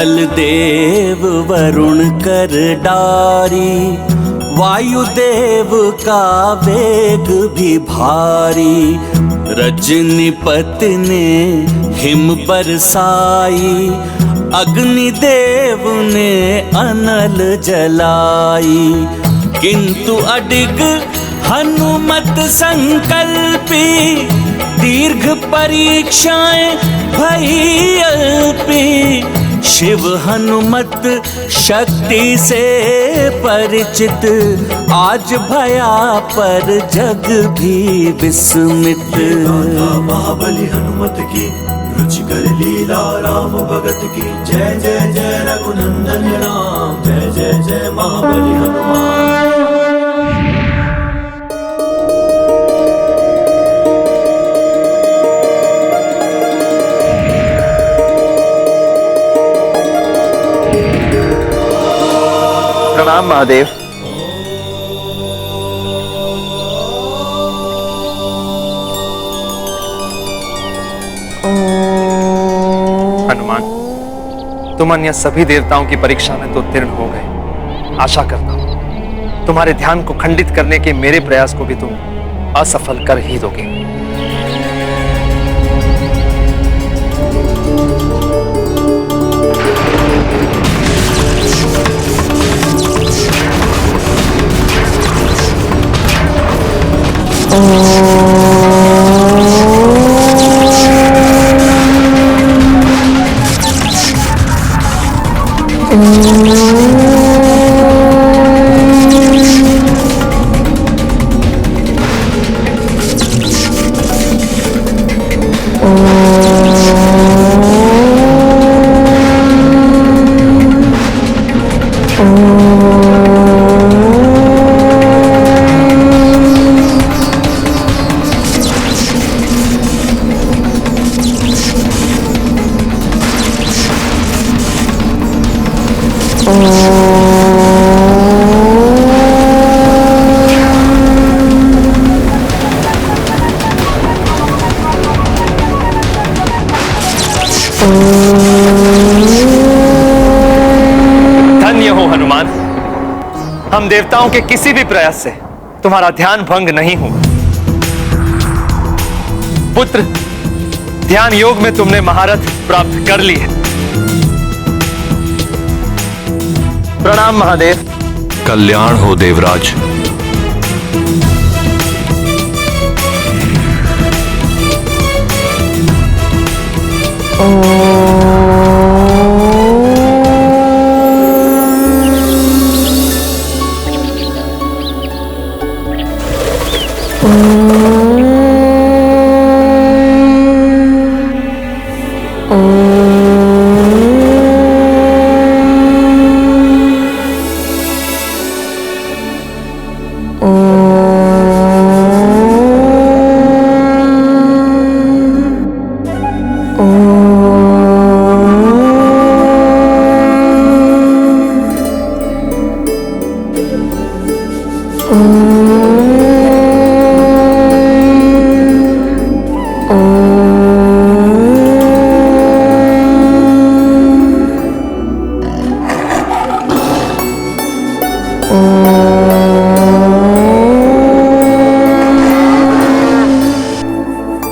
थल देव वरुण कर डारी, वायुदेव का वेग भी भारी। रजनीपति ने हिम बरसाई, अग्निदेव ने अनल जलाई। किंतु अडिग हनुमत संकल्पी, दीर्घ परीक्षाएं भई अल्पी। शिव हनुमत शक्ति से परिचित, आज भया पर जग भी विस्मित। महाबली हनुमत की रुचिकर लीला राम भगत की। जय जय जय रघुनंदन राम, जय जय जय महाबली हनुमान। प्रणाम महादेव। हनुमान, तुम अन्य सभी देवताओं की परीक्षा में तो उत्तीर्ण हो गए। आशा करता हूं तुम्हारे ध्यान को खंडित करने के मेरे प्रयास को भी तुम असफल कर ही दोगे। धन्य हो हनुमान, हम देवताओं के किसी भी प्रयास से तुम्हारा ध्यान भंग नहीं होगा। पुत्र, ध्यान योग में तुमने महारथ प्राप्त कर ली है। प्रणाम महादेव। कल्याण हो देवराज।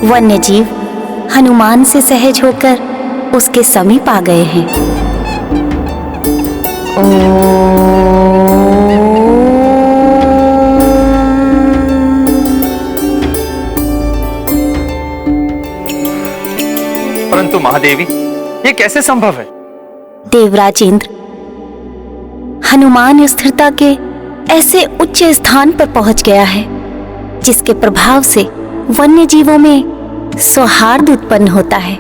वन्यजीव हनुमान से सहज होकर उसके समीप आ गए हैं। परंतु महादेवी, ये कैसे संभव है? देवराज इंद्र, हनुमान स्थिरता के ऐसे उच्च स्थान पर पहुंच गया है जिसके प्रभाव से वन्य जीवों में सौहार्द उत्पन्न होता है,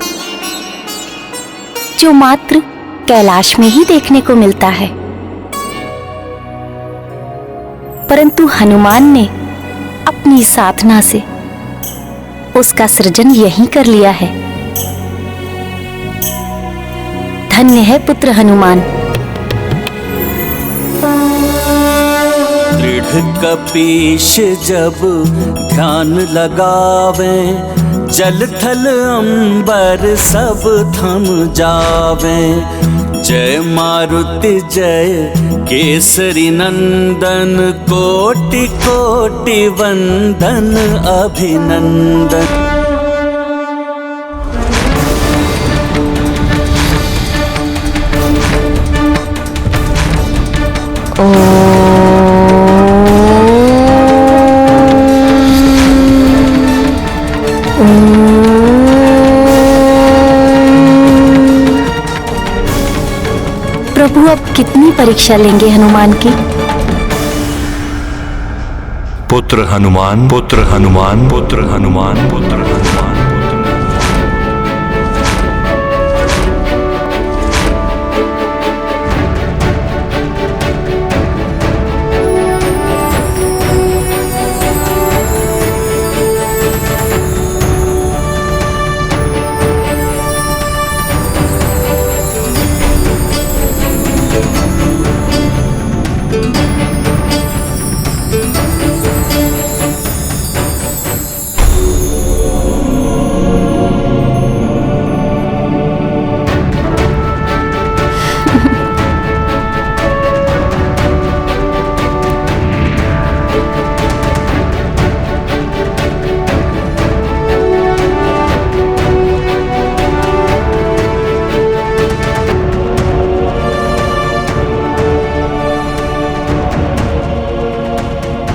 जो मात्र कैलाश में ही देखने को मिलता है। परंतु हनुमान ने अपनी साधना से उसका सृजन यहीं कर लिया है। धन्य है पुत्र हनुमान। दृढ़ कपीश जब ध्यान लगावे, जल थल अंबर सब थम जावे। जय मारुति जय केसरी नंदन, कोटि कोटि वंदन अभिनंदन। प्रभु अब कितनी परीक्षा लेंगे हनुमान की? पुत्र हनुमान, पुत्र हनुमान, पुत्र हनुमान, पुत्र हनुमान।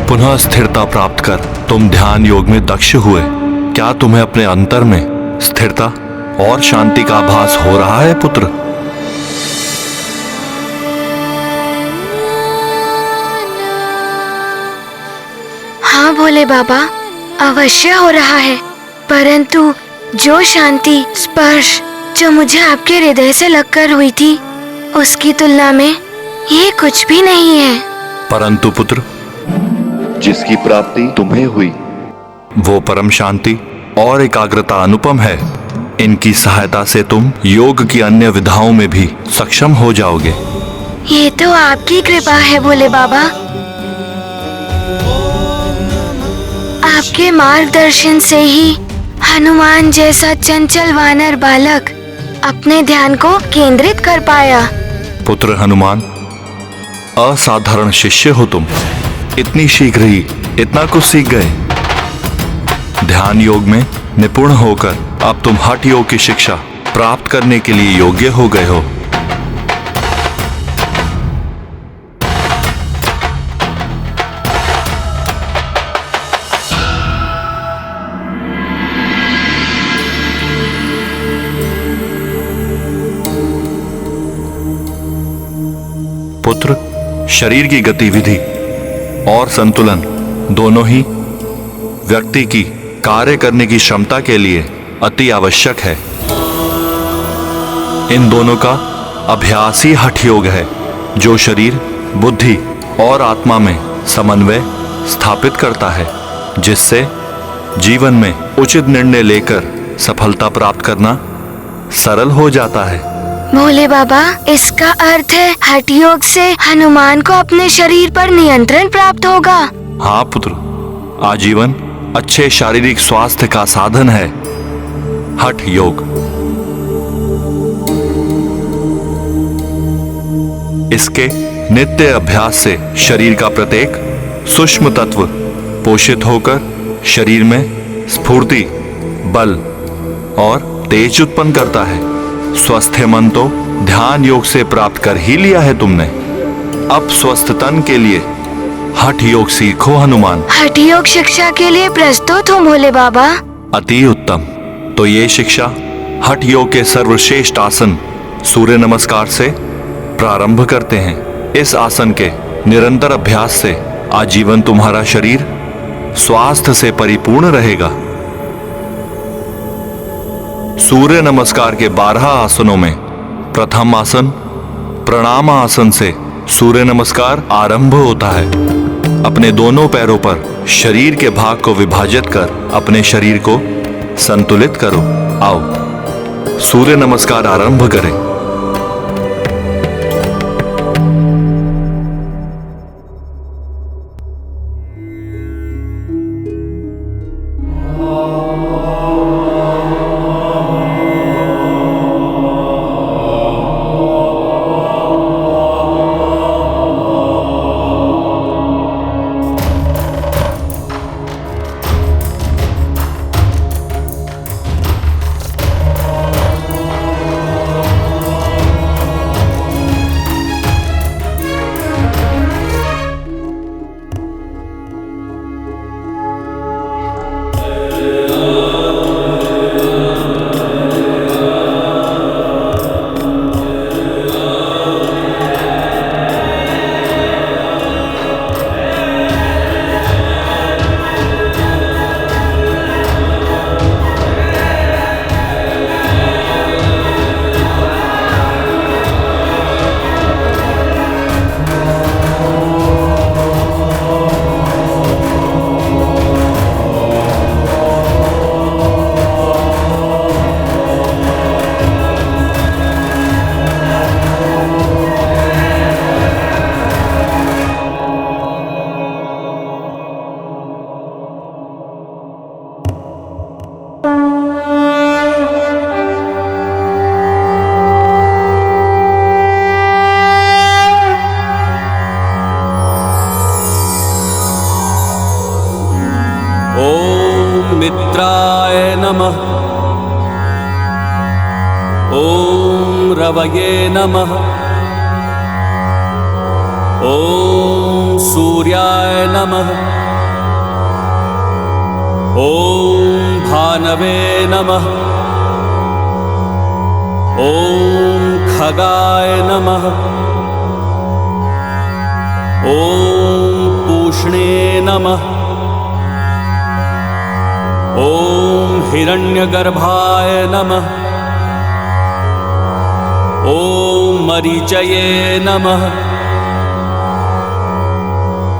पुनः स्थिरता प्राप्त कर तुम ध्यान योग में दक्ष हुए। क्या तुम्हें अपने अंतर में स्थिरता और शांति का आभास हो रहा है पुत्र? हाँ भोले बाबा, अवश्य हो रहा है, परंतु जो शांति स्पर्श जो मुझे आपके हृदय से लगकर हुई थी, उसकी तुलना में ये कुछ भी नहीं है। परंतु पुत्र, जिसकी प्राप्ति तुम्हें हुई वो परम शांति और एकाग्रता अनुपम है। इनकी सहायता से तुम योग की अन्य विधाओं में भी सक्षम हो जाओगे। ये तो आपकी कृपा है भोले बाबा। आपके मार्गदर्शन से ही हनुमान जैसा चंचल वानर बालक अपने ध्यान को केंद्रित कर पाया। पुत्र हनुमान, असाधारण शिष्य हो तुम। इतनी शीघ्र ही इतना कुछ सीख गए। ध्यान योग में निपुण होकर अब तुम हठ योग की शिक्षा प्राप्त करने के लिए योग्य हो गए हो। पुत्र, शरीर की गतिविधि और संतुलन दोनों ही व्यक्ति की कार्य करने की क्षमता के लिए अति आवश्यक है। इन दोनों का अभ्यास ही हठ योग है, जो शरीर, बुद्धि और आत्मा में समन्वय स्थापित करता है, जिससे जीवन में उचित निर्णय लेकर सफलता प्राप्त करना सरल हो जाता है। भोले बाबा, इसका अर्थ है हठ योग से हनुमान को अपने शरीर पर नियंत्रण प्राप्त होगा। हाँ पुत्र, आजीवन अच्छे शारीरिक स्वास्थ्य का साधन है हठ योग। इसके नित्य अभ्यास से शरीर का प्रत्येक सूक्ष्म तत्व पोषित होकर शरीर में स्फूर्ति, बल और तेज उत्पन्न करता है। स्वस्थ मन तो ध्यान योग से प्राप्त कर ही लिया है तुमने। अब स्वस्थ तन के लिए हठ योग सीखो हनुमान। हठ योग शिक्षा के लिए प्रस्तुत हूँ भोले बाबा। अति उत्तम। तो ये शिक्षा हठ योग के सर्वश्रेष्ठ आसन सूर्य नमस्कार से प्रारंभ करते हैं। इस आसन के निरंतर अभ्यास से आजीवन तुम्हारा शरीर स्वास्थ्य से परिपूर्ण रहेगा। सूर्य नमस्कार के 12 आसनों में प्रथम आसन प्रणाम आसन से सूर्य नमस्कार आरंभ होता है। अपने दोनों पैरों पर शरीर के भाग को विभाजित कर अपने शरीर को संतुलित करो। आओ सूर्य नमस्कार आरंभ करें। ॐ मित्राय नमः। ॐ रवये नमः। ॐ सूर्याय नमः। ॐ भानवे नमः। ॐ खगाय नमः। ॐ पूष्णे नमः। ॐ हिरण्यगर्भाय नमः। ॐ मरीचये नमः।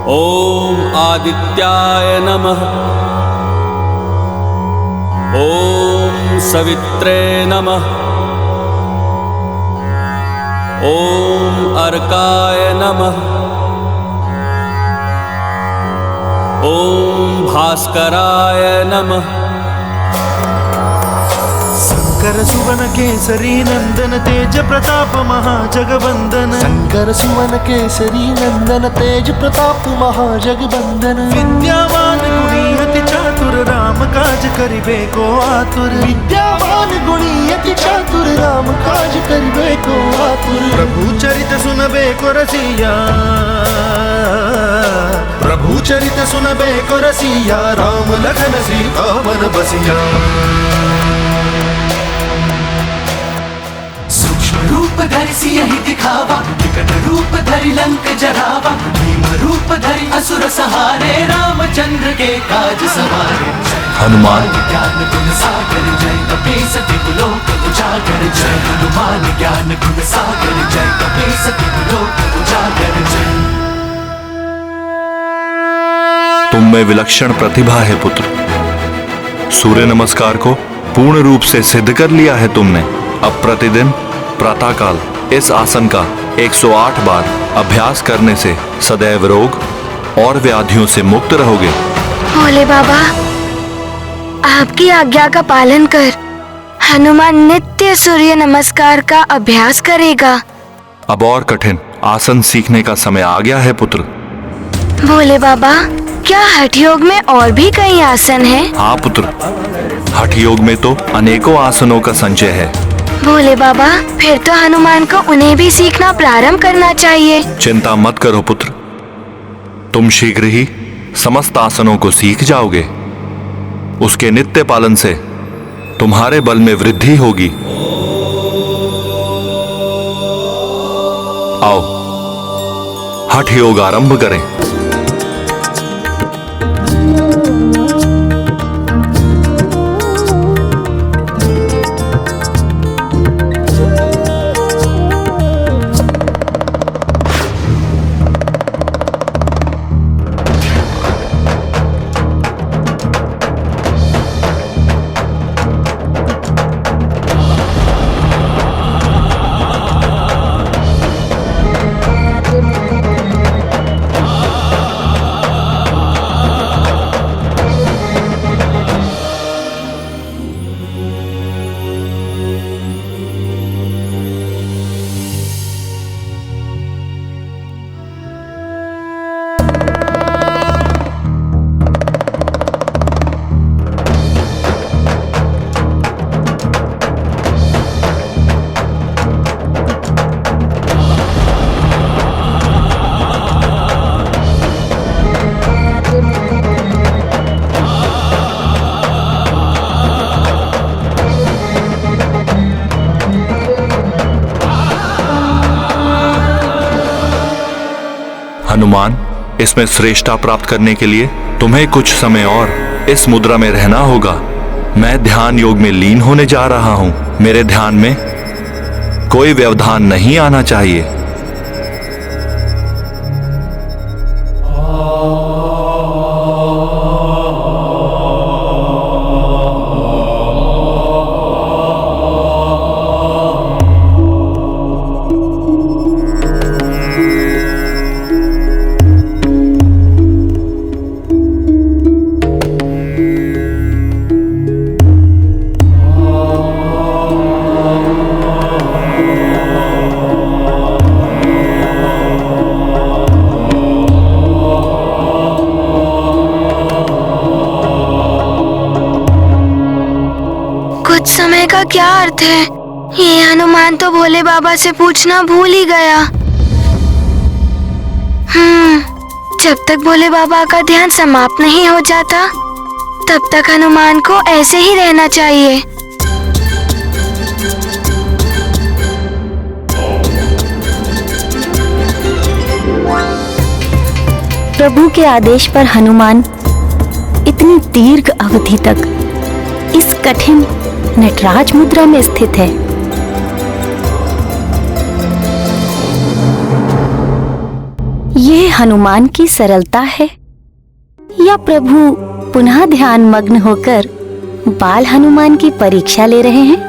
ॐ आदित्याय नमः। ॐ सवित्रे नमः। ॐ अर्काय नमः। ॐ भास्कराय नमः। शंकर सुवन केसरी नंदन तेज प्रताप महाजगवंदन। शंकर सुवन केसरी नंदन तेज प्रताप महाजगवंदन। विद्यावान गुणी अति चातुर राम काज करिबे को आतुर। विद्यावान गुणी अति चातुर राम काज करिबे को आतुर। प्रभु चरित सुनबे को रसिया। प्रभु चरित सुनबे को रसिया। राम लखन सीता मन बसिया। रूप धरि सियहि दिखावा, विकट रूप धरि लंक जरावा। भीम रूप धरि असुर सहारे, रामचंद्र के काज सवारे। हनुमान ज्ञान गुण सागर जय कपीस तिहु लोक उजागर जय। हनुमान ज्ञान गुण सागर जय कपीस तिहु लोक उजागर जय। तुम में विलक्षण प्रतिभा है पुत्र। सूर्य नमस्कार को पूर्ण रूप से सिद्ध कर लिया है तुमने। अब प्रतिदिन प्रातःकाल इस आसन का 108 बार अभ्यास करने से सदैव रोग और व्याधियों से मुक्त रहोगे। भोले बाबा, आपकी आज्ञा का पालन कर हनुमान नित्य सूर्य नमस्कार का अभ्यास करेगा। अब और कठिन आसन सीखने का समय आ गया है पुत्र। भोले बाबा, क्या हठ योग में और भी कई आसन हैं? हाँ पुत्र, हठ योग में तो अनेकों आसनों का संचय है। भोले बाबा, फिर तो हनुमान को उन्हें भी सीखना प्रारंभ करना चाहिए। चिंता मत करो पुत्र, तुम शीघ्र ही समस्त आसनों को सीख जाओगे। उसके नित्य पालन से तुम्हारे बल में वृद्धि होगी। आओ हठ योग आरंभ करें। हनुमान, इसमें श्रेष्ठता प्राप्त करने के लिए तुम्हें कुछ समय और इस मुद्रा में रहना होगा। मैं ध्यान योग में लीन होने जा रहा हूं। मेरे ध्यान में कोई व्यवधान नहीं आना चाहिए। कहने का क्या अर्थ है? ये हनुमान तो भोले बाबा से पूछना भूल ही गया। जब तक भोले बाबा का ध्यान समाप्त नहीं हो जाता तब तक हनुमान को ऐसे ही रहना चाहिए। प्रभु के आदेश पर हनुमान इतनी दीर्घ अवधि तक इस कठिन नटराज मुद्रा में स्थित है। यह हनुमान की सरलता है या प्रभु पुनः ध्यान मग्न होकर बाल हनुमान की परीक्षा ले रहे हैं?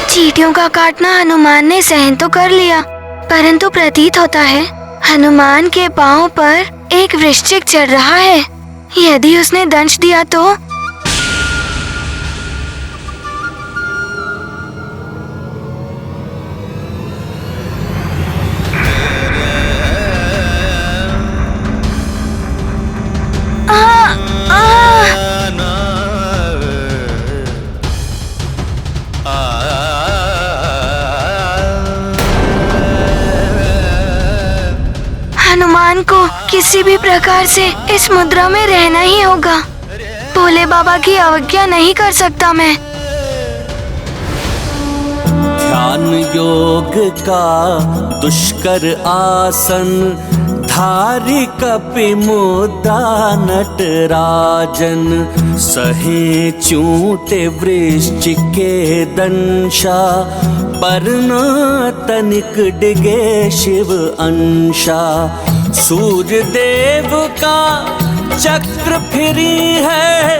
चींटियों का काटना हनुमान ने सहन तो कर लिया, परंतु प्रतीत होता है हनुमान के पांव पर एक वृश्चिक चढ़ रहा है। यदि उसने दंश दिया तो? हनुमान को किसी भी प्रकार से इस मुद्रा में रहना ही होगा। भोले बाबा की अवज्ञा नहीं कर सकता मैं। ध्यान योग का दुष्कर आसन धारी कपि मुद्रा नटराजन, सहे चूटे वृश्चिक के दंशा, पर न तनिक डिगे शिव अंशा। सूर्य देव का चक्र फिरी है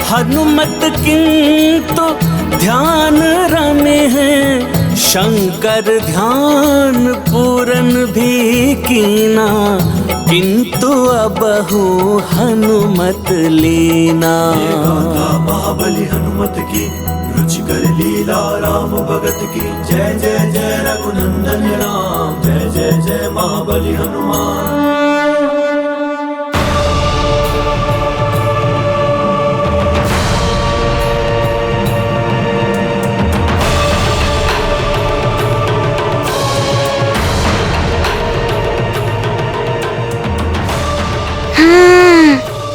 हनुमत किंतु ध्यान रमे हैं। शंकर ध्यान पूरन भी कीना, किंतु अबहु हनुमत लीना। महाबली हनुमत की रुचिकर लीला राम भगत की। जय जय जय रघुनंदन राम, जय जय जय महाबली हनुमान।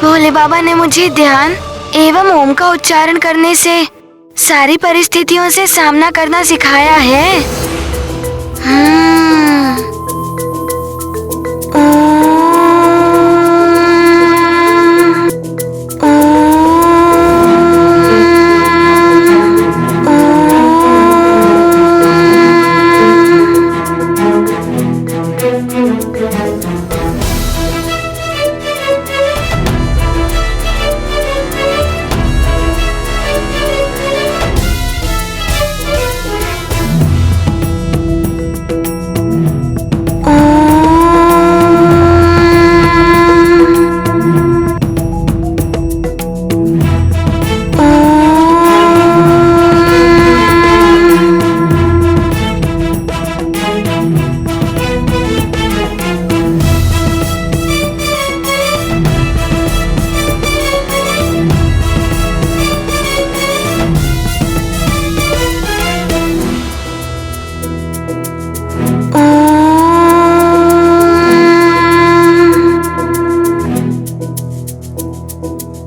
भोले बाबा ने मुझे ध्यान एवं ओम का उच्चारण करने से सारी परिस्थितियों से सामना करना सिखाया है।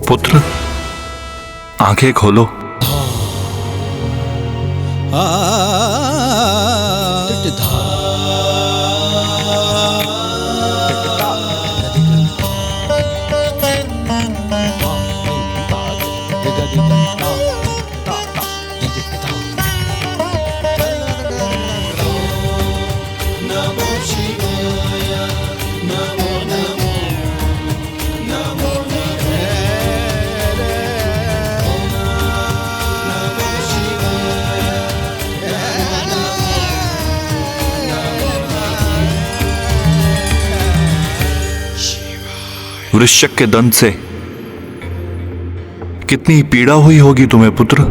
पुत्र, आंखें खोलो। वृश्चिक के दंत से कितनी पीड़ा हुई होगी तुम्हें पुत्र।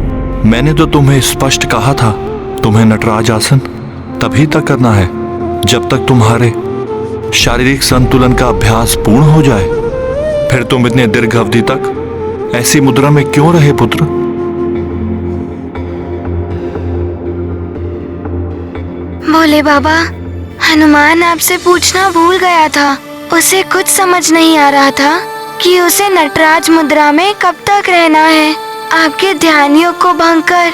मैंने तो तुम्हें स्पष्ट कहा था, तुम्हें नटराज आसन तभी तक करना है जब तक तुम्हारे शारीरिक संतुलन का अभ्यास पूर्ण हो जाए। फिर तुम इतने दीर्घ अवधि तक ऐसी मुद्रा में क्यों रहे पुत्र? भोले बाबा, हनुमान आपसे पूछना भूल गया था। उसे कुछ समझ नहीं आ रहा था कि उसे नटराज मुद्रा में कब तक रहना है। आपके ध्यान योग को भंग कर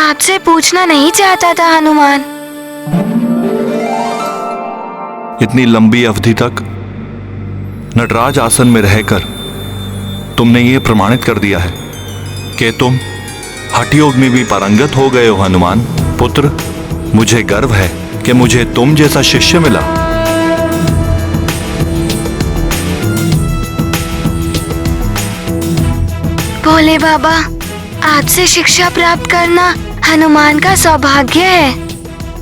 आपसे पूछना नहीं चाहता था हनुमान। इतनी लंबी अवधि तक नटराज आसन में रहकर तुमने ये प्रमाणित कर दिया है कि तुम हठ योग में भी पारंगत हो गए हो हनुमान। पुत्र, मुझे गर्व है कि मुझे तुम जैसा शिष्य मिला। भोले बाबा, आपसे शिक्षा प्राप्त करना हनुमान का सौभाग्य है।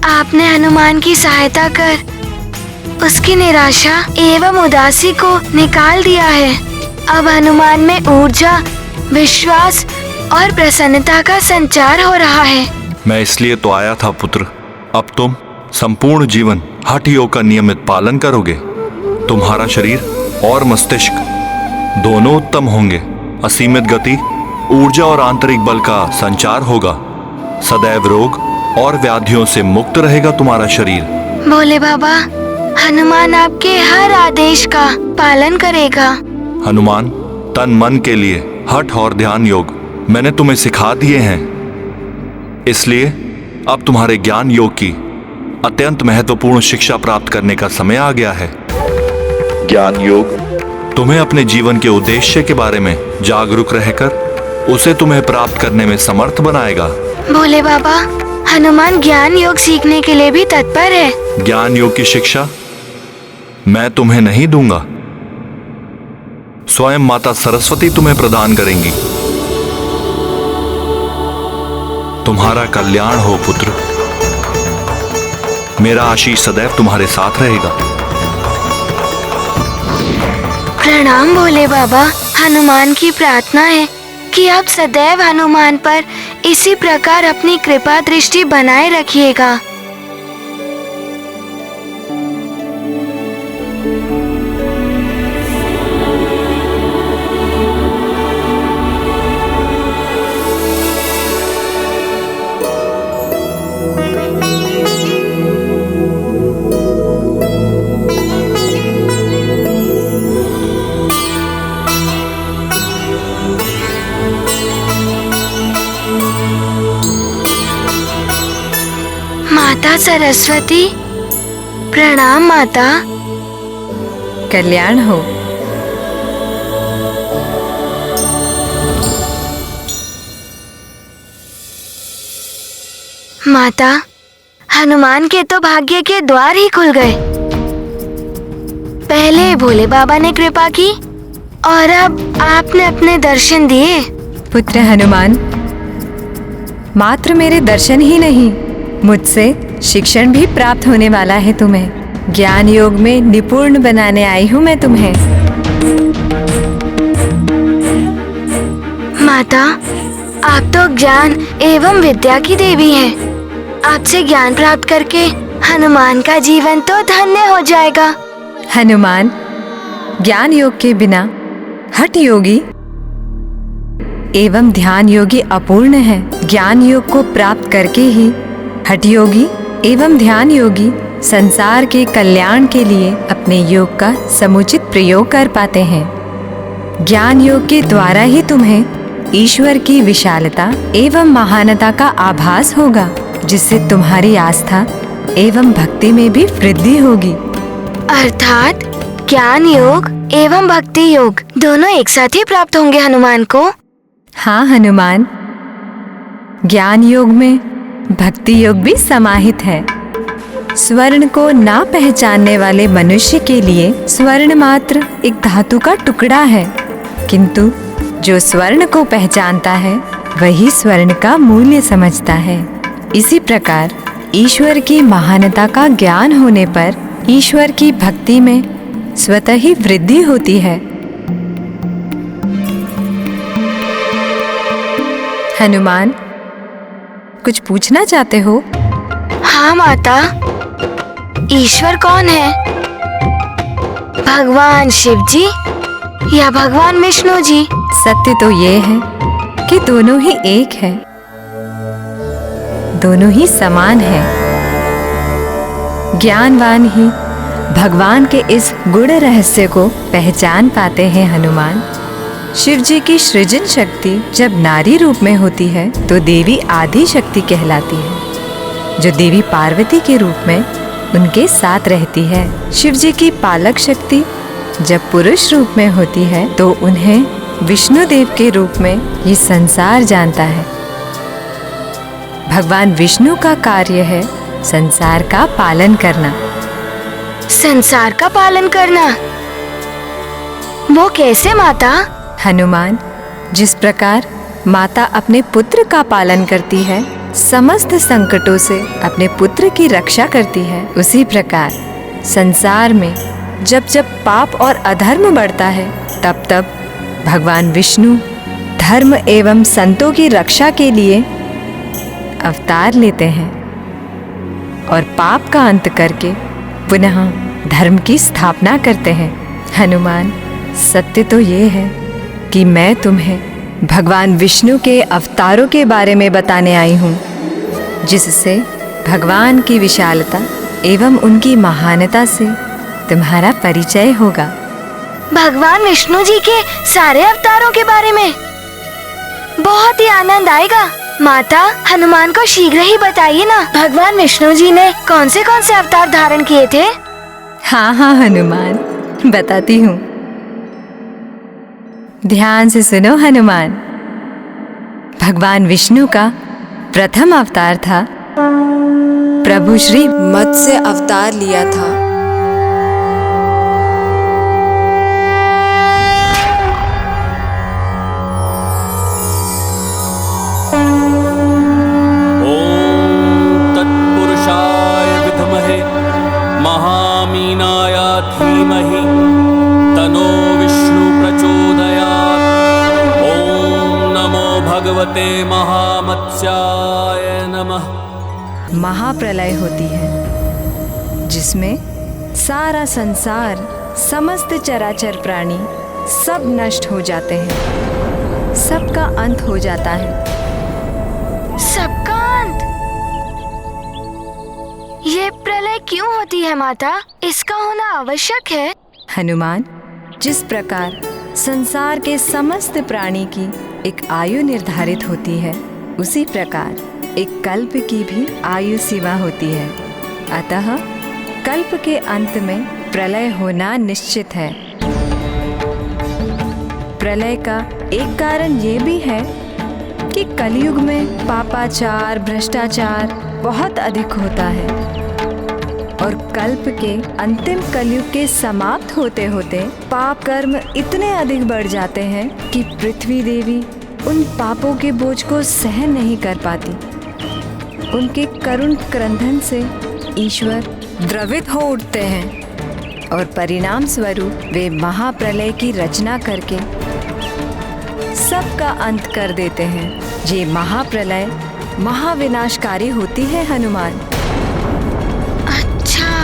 आपने हनुमान की सहायता कर उसकी निराशा एवं उदासी को निकाल दिया है। अब हनुमान में ऊर्जा, विश्वास और प्रसन्नता का संचार हो रहा है। मैं इसलिए तो आया था पुत्र। अब तुम संपूर्ण जीवन हठ योग का नियमित पालन करोगे। तुम्हारा शरीर और मस्तिष्क दोनों उत्तम होंगे। असीमित गति, ऊर्जा और आंतरिक बल का संचार होगा। सदैव रोग और व्याधियों से मुक्त रहेगा तुम्हारा शरीर। भोले बाबा, हनुमान आपके हर आदेश का पालन करेगा। हनुमान, तन मन के लिए हठ और ध्यान योग मैंने तुम्हें सिखा दिए हैं। इसलिए अब तुम्हारे ज्ञान योग की अत्यंत महत्वपूर्ण शिक्षा प्राप्त करने का समय आ गया है। ज्ञान योग तुम्हें अपने जीवन के उद्देश्य के बारे में जागरूक रहकर उसे तुम्हें प्राप्त करने में समर्थ बनाएगा। भोले बाबा, हनुमान ज्ञान योग सीखने के लिए भी तत्पर है। ज्ञान योग की शिक्षा मैं तुम्हें नहीं दूंगा, स्वयं माता सरस्वती तुम्हें प्रदान करेंगी। तुम्हारा कल्याण हो पुत्र। मेरा आशीष सदैव तुम्हारे साथ रहेगा। प्रणाम भोले बाबा। हनुमान की प्रार्थना है कि आप सदैव हनुमान पर इसी प्रकार अपनी कृपा दृष्टि बनाए रखिएगा। माता सरस्वती, प्रणाम माता। कल्याण हो। माता, हनुमान के तो भाग्य के द्वार ही खुल गए। पहले भोले बाबा ने कृपा की और अब आपने अपने दर्शन दिए। पुत्र हनुमान, मात्र मेरे दर्शन ही नहीं, मुझसे शिक्षण भी प्राप्त होने वाला है तुम्हें। ज्ञान योग में निपुण बनाने आई हूँ मैं तुम्हें। माता, आप तो ज्ञान एवं विद्या की देवी हैं। आपसे ज्ञान प्राप्त करके हनुमान का जीवन तो धन्य हो जाएगा। हनुमान, ज्ञान योग के बिना हठ योगी एवं ध्यान योगी अपूर्ण है। ज्ञान योग को प्राप्त करके ही हठ योगी एवं ध्यान योगी संसार के कल्याण के लिए अपने योग का समुचित प्रयोग कर पाते हैं। ज्ञान योग के द्वारा ही तुम्हें ईश्वर की विशालता एवं महानता का आभास होगा, जिससे तुम्हारी आस्था एवं भक्ति में भी वृद्धि होगी। अर्थात ज्ञान योग एवं भक्ति योग दोनों एक साथ ही प्राप्त होंगे हनुमान को। हाँ हनुमान, ज्ञान योग में भक्ति योग भी समाहित है। स्वर्ण को ना पहचानने वाले मनुष्य के लिए स्वर्ण मात्र एक धातु का टुकड़ा है, किंतु जो स्वर्ण को पहचानता है वही स्वर्ण का मूल्य समझता है। इसी प्रकार ईश्वर की महानता का ज्ञान होने पर ईश्वर की भक्ति में स्वतः ही वृद्धि होती है। हनुमान, कुछ पूछना चाहते हो? हाँ माता, ईश्वर कौन है? भगवान शिव जी या भगवान विष्णु जी? सत्य तो ये है कि दोनों ही एक है, दोनों ही समान है। ज्ञानवान ही भगवान के इस गूढ़ रहस्य को पहचान पाते हैं हनुमान। शिव जी की सृजन शक्ति जब नारी रूप में होती है तो देवी आदि शक्ति कहलाती है, जो देवी पार्वती के रूप में उनके साथ रहती है। शिव जी की पालक शक्ति जब पुरुष रूप में होती है तो उन्हें विष्णु देव के रूप में ये संसार जानता है। भगवान विष्णु का कार्य है संसार का पालन करना। संसार का पालन करना? वो कैसे माता? हनुमान, जिस प्रकार माता अपने पुत्र का पालन करती है, समस्त संकटों से अपने पुत्र की रक्षा करती है, उसी प्रकार संसार में जब जब पाप और अधर्म बढ़ता है तब तब भगवान विष्णु धर्म एवं संतों की रक्षा के लिए अवतार लेते हैं और पाप का अंत करके पुनः धर्म की स्थापना करते हैं। हनुमान, सत्य तो ये है कि मैं तुम्हें भगवान विष्णु के अवतारों के बारे में बताने आई हूँ, जिससे भगवान की विशालता एवं उनकी महानता से तुम्हारा परिचय होगा। भगवान विष्णु जी के सारे अवतारों के बारे में? बहुत ही आनंद आएगा। माता, हनुमान को शीघ्र ही बताइए ना, भगवान विष्णु जी ने कौन से अवतार धारण किए थे? हाँ हाँ हनुमान, बताती हूँ। ध्यान से सुनो हनुमान। भगवान विष्णु का प्रथम अवतार था प्रभु श्री मत्स्य अवतार लिया था। ओम तत्पुरुषाय विद्महे महामीनाय धीमहि तनो विष्णु प्रचोदयात्। ओम नमो भगवते महामत्स्याय नमः। महाप्रलय होती है जिसमें सारा संसार, समस्त चराचर प्राणी सब नष्ट हो जाते हैं, सबका अंत हो जाता है। सबका अंत? ये प्रलय क्यों होती है माता? इसका होना आवश्यक है। हनुमान, जिस प्रकार संसार के समस्त प्राणी की एक आयु निर्धारित होती है, उसी प्रकार एक कल्प की भी आयु सीमा होती है। अतः कल्प के अंत में प्रलय होना निश्चित है। प्रलय का एक कारण ये भी है कि कलयुग में पापाचार, भ्रष्टाचार बहुत अधिक होता है और कल्प के अंतिम कलयुग के समाप्त होते होते पाप कर्म इतने अधिक बढ़ जाते हैं कि पृथ्वी देवी उन पापों के बोझ को सहन नहीं कर पाती। उनके करुण क्रंदन से ईश्वर द्रवित हो उठते हैं और परिणाम स्वरूप वे महाप्रलय की रचना करके सबका अंत कर देते हैं। ये महाप्रलय महाविनाशकारी होती है हनुमान। अच्छा,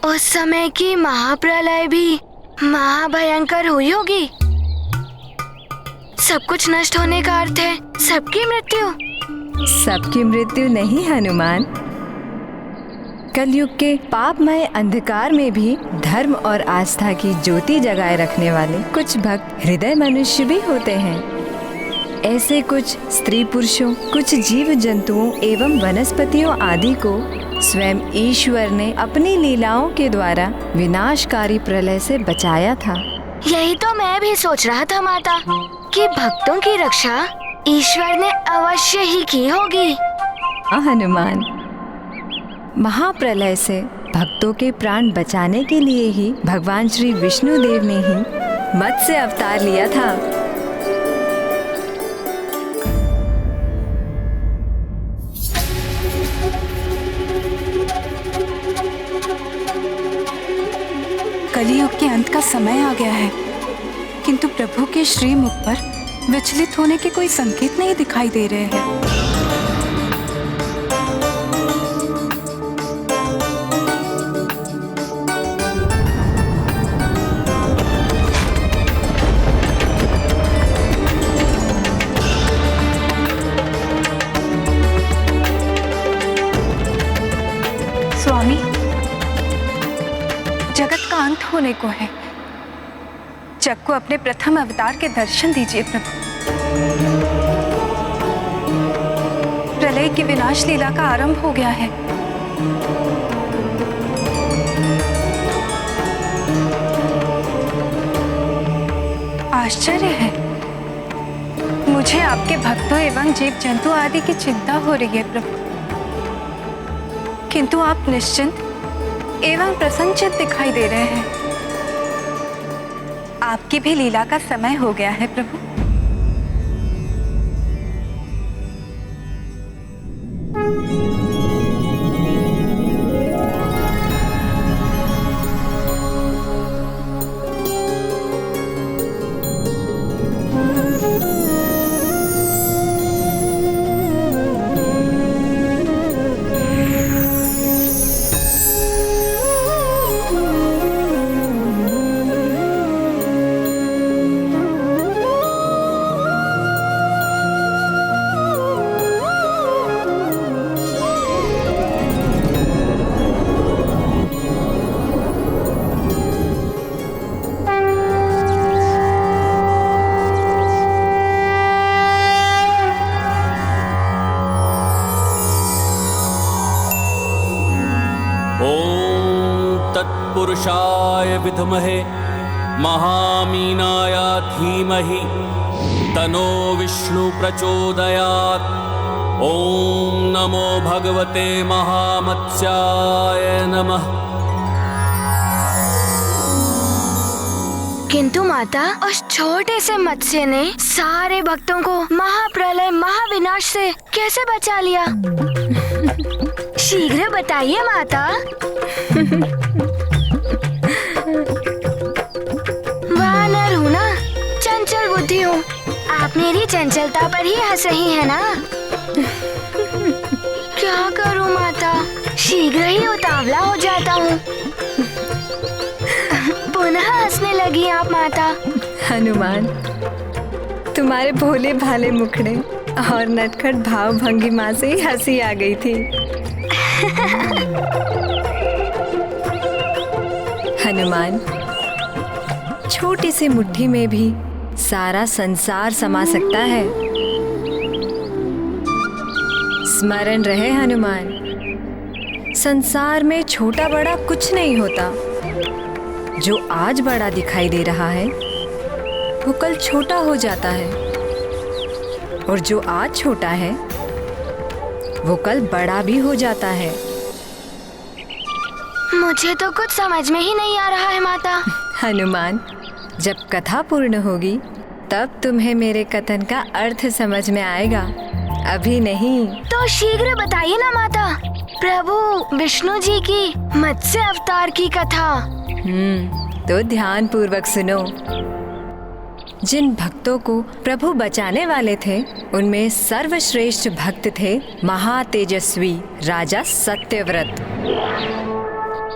उस समय की महाप्रलय भी महाभयंकर हुई होगी। सब कुछ नष्ट होने का अर्थ है सबकी मृत्यु। सबकी मृत्यु नहीं हनुमान, कलयुग के पापमय अंधकार में भी धर्म और आस्था की ज्योति जगाए रखने वाले कुछ भक्त हृदय मनुष्य भी होते हैं। ऐसे कुछ स्त्री पुरुषों, कुछ जीव जंतुओं एवं वनस्पतियों आदि को स्वयं ईश्वर ने अपनी लीलाओं के द्वारा विनाशकारी प्रलय से बचाया था। यही तो मैं भी सोच रहा था माता, कि भक्तों की रक्षा ईश्वर ने अवश्य ही की होगी। हनुमान, महाप्रलय से भक्तों के प्राण बचाने के लिए ही भगवान श्री विष्णुदेव ने ही मत्स्य अवतार लिया था। कलियुग के अंत का समय आ गया है, किंतु प्रभु के श्रीमुख पर विचलित होने के कोई संकेत नहीं दिखाई दे रहे हैं। स्वामी, जगत का अंत होने को है। जग को अपने प्रथम अवतार के दर्शन दीजिए प्रभु। प्रलय की विनाश लीला का आरंभ हो गया है। आश्चर्य है, मुझे आपके भक्तों एवं जीव जंतु आदि की चिंता हो रही है प्रभु, किंतु आप निश्चिंत एवं प्रसन्नचित्त दिखाई दे रहे हैं। आपकी भी लीला का समय हो गया है प्रभु। तत्पुरुषाय विद्महे महामीनाय धीमहि तनो विष्णु प्रचोदयात्। ओम नमो भगवते महामत्स्याय नमः। किंतु माता, उस छोटे से मत्स्य ने सारे भक्तों को महाप्रलय महाविनाश से कैसे बचा लिया? शीघ्र बताइए माता। वानर हूँ ना, चंचल बुद्धि हूँ। आप मेरी चंचलता पर ही हंस रही है ना? क्या करूँ माता, शीघ्र ही उतावला हो जाता हूँ। पुनः हंसने लगी आप माता। हनुमान, तुम्हारे भोले भाले मुखड़े और नटखट भाव भंगिमा से ही हंसी आ गई थी। हनुमान, छोटी सी मुट्ठी में भी सारा संसार समा सकता है। स्मरण रहे हनुमान, संसार में छोटा बड़ा कुछ नहीं होता। जो आज बड़ा दिखाई दे रहा है वो कल छोटा हो जाता है, और जो आज छोटा है वो कल बड़ा भी हो जाता है। मुझे तो कुछ समझ में ही नहीं आ रहा है माता। हनुमान, जब कथा पूर्ण होगी तब तुम्हें मेरे कथन का अर्थ समझ में आएगा, अभी नहीं। तो शीघ्र बताइए ना माता, प्रभु विष्णु जी की मत्स्य अवतार की कथा। तो ध्यान पूर्वक सुनो। जिन भक्तों को प्रभु बचाने वाले थे उनमें सर्वश्रेष्ठ भक्त थे महातेजस्वी राजा सत्यव्रत।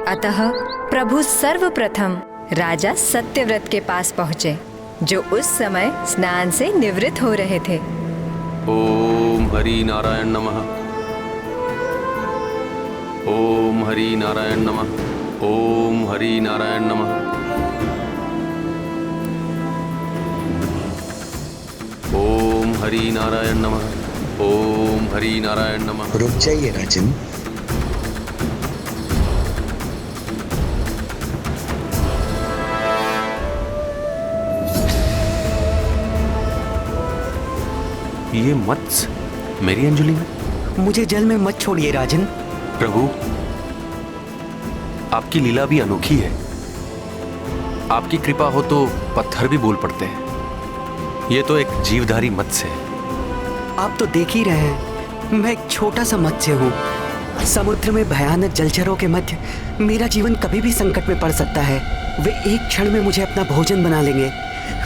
अतः प्रभु सर्वप्रथम राजा सत्यव्रत के पास पहुँचे, जो उस समय स्नान से निवृत्त हो रहे थे। ओम हरि नारायण नमः। ओम हरि नारायण नमः। ओम हरि नारायण नमः। ओम हरि नारायण नमः। ओम हरि नारायण नमः। रुक जाइए राजन। ये मत्स्य मेरी अंजलि में? मुझे जल में मत छोड़िए राजन। प्रभु, आपकी लीला भी अनोखी है। आपकी कृपा हो तो पत्थर भी बोल पड़ते हैं। ये तो एक जीवधारी मत्स्य है। आप तो देख ही रहे हैं, मैं एक छोटा सा मत्स्य हूँ। समुद्र में भयानक जलचरों के मध्य मेरा जीवन कभी भी संकट में पड़ सकता है। वे एक क्षण में मुझे अपना भोजन बना लेंगे।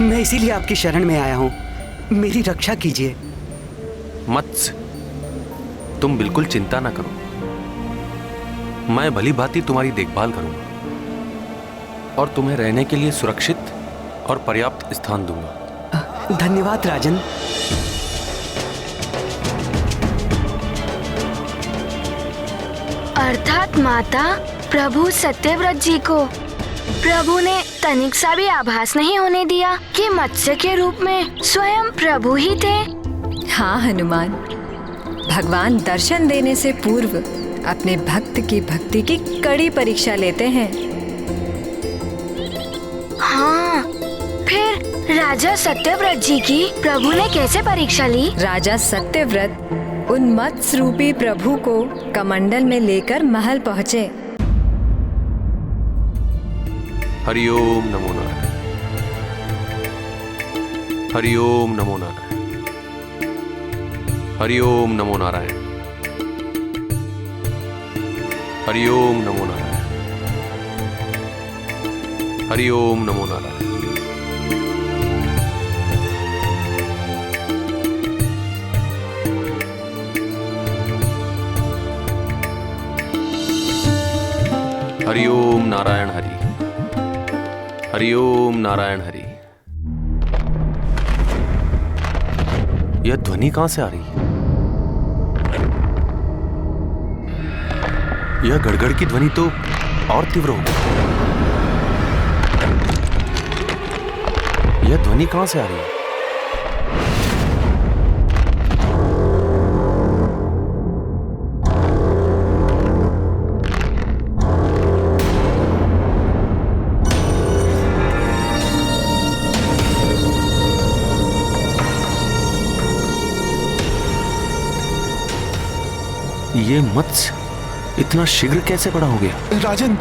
मैं इसीलिए आपकी शरण में आया हूँ, मेरी रक्षा कीजिए। मत्स्य, तुम बिल्कुल चिंता ना करो, मैं भली भांति तुम्हारी देखभाल करूंगा और तुम्हें रहने के लिए सुरक्षित और पर्याप्त स्थान दूंगा। धन्यवाद राजन। अर्थात माता प्रभु सत्यव्रत जी को प्रभु ने तनिक सा भी आभास नहीं होने दिया कि मत्स्य के रूप में स्वयं प्रभु ही थे। हाँ हनुमान, भगवान दर्शन देने से पूर्व अपने भक्त की भक्ति की कड़ी परीक्षा लेते हैं। हाँ, फिर राजा सत्यव्रत जी की प्रभु ने कैसे परीक्षा ली? राजा सत्यव्रत उन मत्स्य रूपी प्रभु को कमंडल में लेकर महल पहुँचे। हरिओम नमो नारायण। हरिओम नमो नारायण। हरिओम नमो नारायण। हरिओम नमो नारायण। हरिओम नमो नारायण। हरिओम नारायण हरि। हरिओम नारायण हरि। यह ध्वनि कहां से आ रही है? यह गड़गड़ की ध्वनि तो और तीव्र हो गई। यह ध्वनि कहां से आ रही है? ये मत्स्य इतना शीघ्र कैसे बड़ा हो गया? राजन,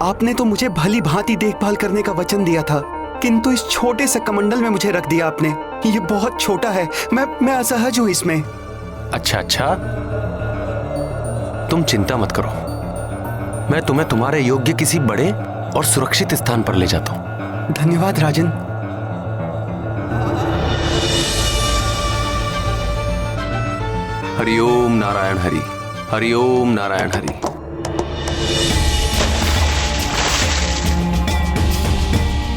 आपने तो मुझे भली भांति देखभाल करने का वचन दिया था, किंतु इस छोटे से कमंडल में मुझे रख दिया आपने। ये बहुत छोटा है, मैं असहज हूँ इसमें। अच्छा अच्छा, तुम चिंता मत करो, मैं तुम्हें तुम्हारे योग्य किसी बड़े और सुरक्षित स्थान पर ले जाता हूँ। धन्यवाद राजन। हरिओम नारायण हरि। हरिओम नारायण हरि।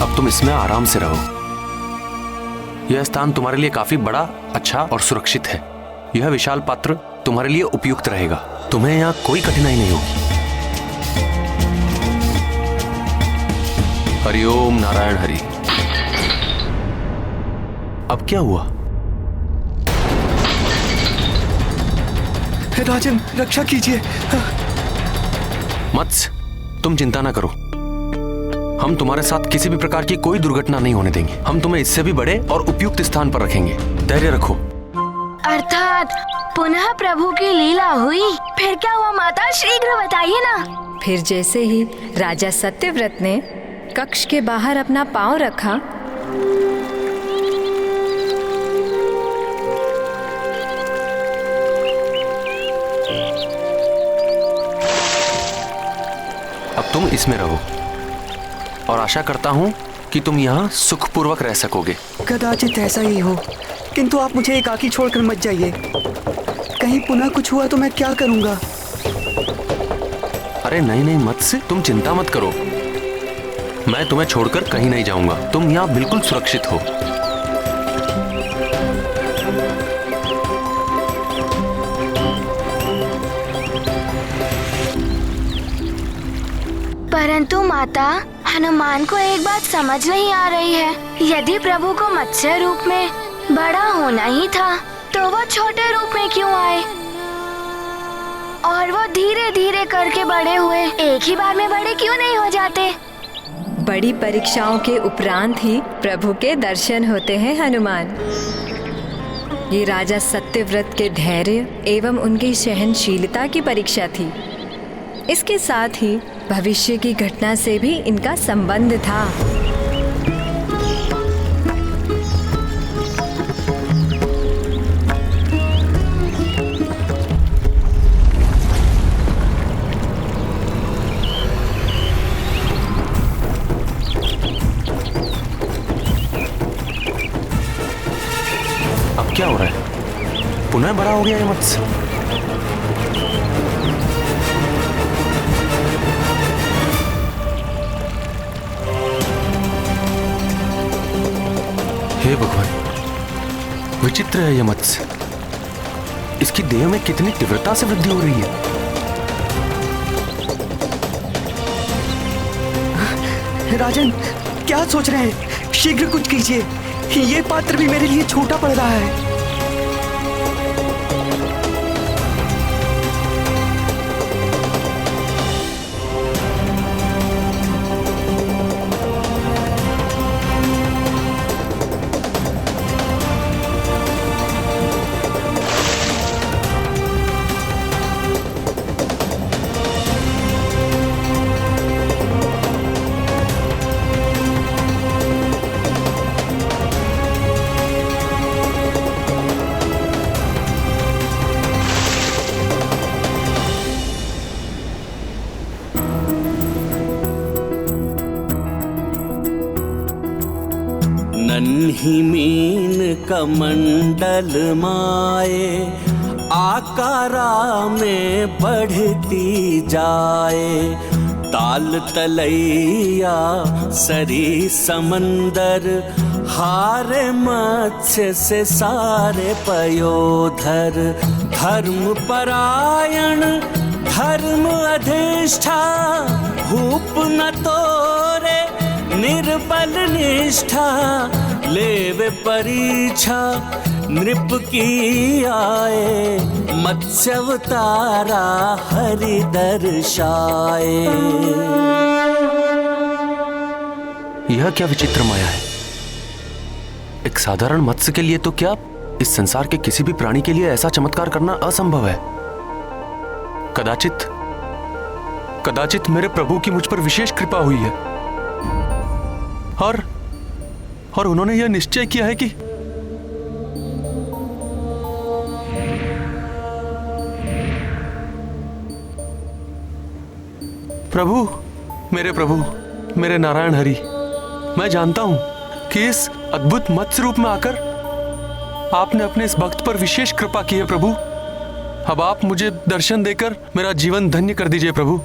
अब तुम इसमें आराम से रहो। यह स्थान तुम्हारे लिए काफी बड़ा, अच्छा और सुरक्षित है। यह विशाल पात्र तुम्हारे लिए उपयुक्त रहेगा। तुम्हें यहाँ कोई कठिनाई नहीं होगी। हरिओम नारायण हरि। अब क्या हुआ? राजन, रक्षा कीजिए। मत्स्य, तुम चिंता ना करो, हम तुम्हारे साथ किसी भी प्रकार की कोई दुर्घटना नहीं होने देंगे। हम तुम्हें इससे भी बड़े और उपयुक्त स्थान पर रखेंगे। धैर्य रखो। अर्थात पुनः प्रभु की लीला हुई? फिर क्या हुआ माता, शीघ्र बताइए ना। फिर जैसे ही राजा सत्यव्रत ने कक्ष के बाहर अपना पांव रखा, अब तुम इसमें रहो और आशा करता हूँ कि तुम यहाँ सुखपूर्वक रह सकोगे। कदाचित ऐसा ही हो, किंतु आप मुझे एकाकी छोड़कर मत जाइए। कहीं पुनः कुछ हुआ तो मैं क्या करूँगा? अरे नहीं नहीं मत्स्य, तुम चिंता मत करो, मैं तुम्हें छोड़कर कहीं नहीं जाऊंगा। तुम यहाँ बिल्कुल सुरक्षित हो। परंतु माता, हनुमान को एक बात समझ नहीं आ रही है। यदि प्रभु को मत्स्य रूप में बड़ा होना ही था तो वो छोटे रूप में क्यों आए? और वो धीरे धीरे करके बड़े हुए, एक ही बार में बड़े क्यों नहीं हो जाते? बड़ी परीक्षाओं के उपरांत ही प्रभु के दर्शन होते हैं हनुमान। ये राजा सत्यव्रत के धैर्य एवं उनकी सहनशीलता की परीक्षा थी। इसके साथ ही भविष्य की घटना से भी इनका संबंध था। अब क्या हो रहा है? पुनः बड़ा हो गया ये मत्स्य। हे भगवान, विचित्र है यह मत्स्य। इसकी देह में कितनी तीव्रता से वृद्धि हो रही है। राजन, क्या सोच रहे हैं? शीघ्र कुछ कीजिए। ये पात्र भी मेरे लिए छोटा पड़ रहा है। नन्ही मीन कमंडल माए, आकारा में बढ़ती जाए। ताल तलैया सरी समंदर, हारे मत्स्य से सारे पयोधर। धर्म परायण धर्म अधिष्ठा, भूप न तोरे निर्बल निष्ठा। लेवे परीक्षा नृप की आए, मत्स्यवतारा हरि दर्शाए। यह क्या विचित्र माया है? एक साधारण मत्स्य के लिए तो क्या, इस संसार के किसी भी प्राणी के लिए ऐसा चमत्कार करना असंभव है। कदाचित मेरे प्रभु की मुझ पर विशेष कृपा हुई है और उन्होंने यह निश्चय किया है कि प्रभु, मेरे नारायण हरि, मैं जानता हूं कि इस अद्भुत मत्स्य रूप में आकर आपने अपने इस भक्त पर विशेष कृपा की है प्रभु। अब आप मुझे दर्शन देकर मेरा जीवन धन्य कर दीजिए प्रभु।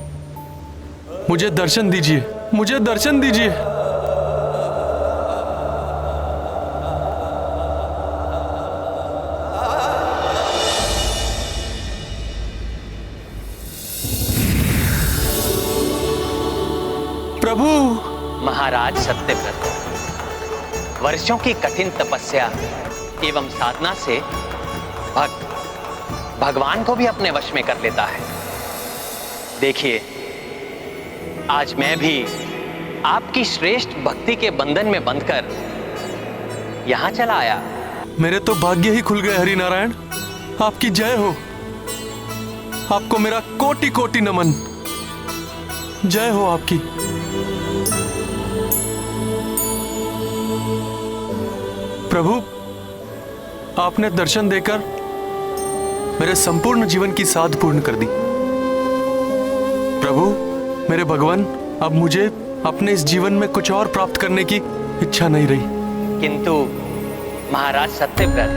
मुझे दर्शन दीजिए, मुझे दर्शन दीजिए। प्रभु। महाराज सत्यव्रत वर्षों की कठिन तपस्या एवं साधना से भक्त भगवान को भी अपने वश में कर लेता है। देखिए, आज मैं भी आपकी श्रेष्ठ भक्ति के बंधन में बंधकर यहां चला आया। मेरे तो भाग्य ही खुल गए हरि नारायण। आपकी जय हो। आपको मेरा कोटि कोटि नमन। जय हो आपकी। प्रभु, आपने दर्शन देकर मेरे संपूर्ण जीवन की साध पूर्ण कर दी। प्रभु, मेरे भगवान, अब मुझे अपने इस जीवन में कुछ और प्राप्त करने की इच्छा नहीं रही। किंतु महाराज सत्यव्रत,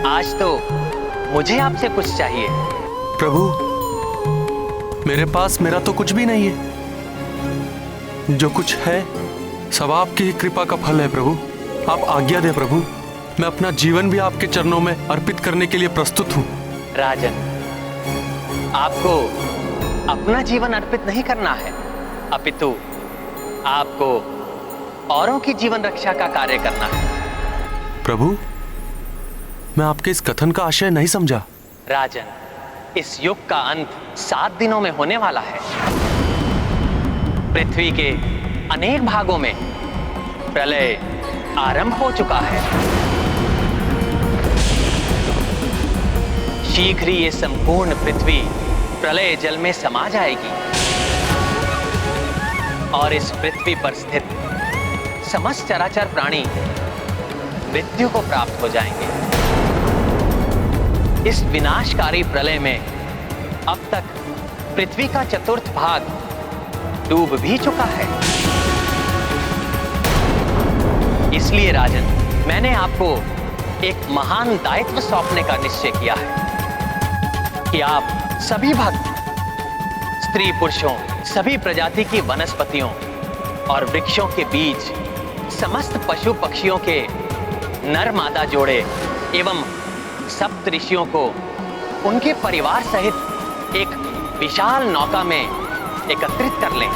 आज तो मुझे आपसे कुछ चाहिए। प्रभु, मेरे पास मेरा तो कुछ भी नहीं है। जो कुछ है सब आपकी ही कृपा का फल है प्रभु। आप आज्ञा दें प्रभु। मैं अपना जीवन भी आपके चरणों में अर्पित करने के लिए प्रस्तुत हूं। राजन, आपको अपना जीवन अर्पित नहीं करना है, अपितु आपको औरों की जीवन रक्षा का कार्य करना है। प्रभु, मैं आपके इस कथन का आशय नहीं समझा। राजन, इस युग का अंत 7 दिनों में होने वाला है। पृथ्वी के अनेक भागों में प्रलय आरंभ हो चुका है। शीघ्र ही ये संपूर्ण पृथ्वी प्रलय जल में समा जाएगी और इस पृथ्वी पर स्थित समस्त चराचर प्राणी मृत्यु को प्राप्त हो जाएंगे। इस विनाशकारी प्रलय में अब तक पृथ्वी का 1/4 भाग डूब भी चुका है। इसलिए राजन, मैंने आपको एक महान दायित्व सौंपने का निश्चय किया है कि आप सभी भक्त, स्त्री पुरुषों, सभी प्रजाति की वनस्पतियों और वृक्षों के बीच, समस्त पशु पक्षियों के नर मादा जोड़े एवं सप्त ऋषियों को उनके परिवार सहित एक विशाल नौका में एकत्रित कर लें।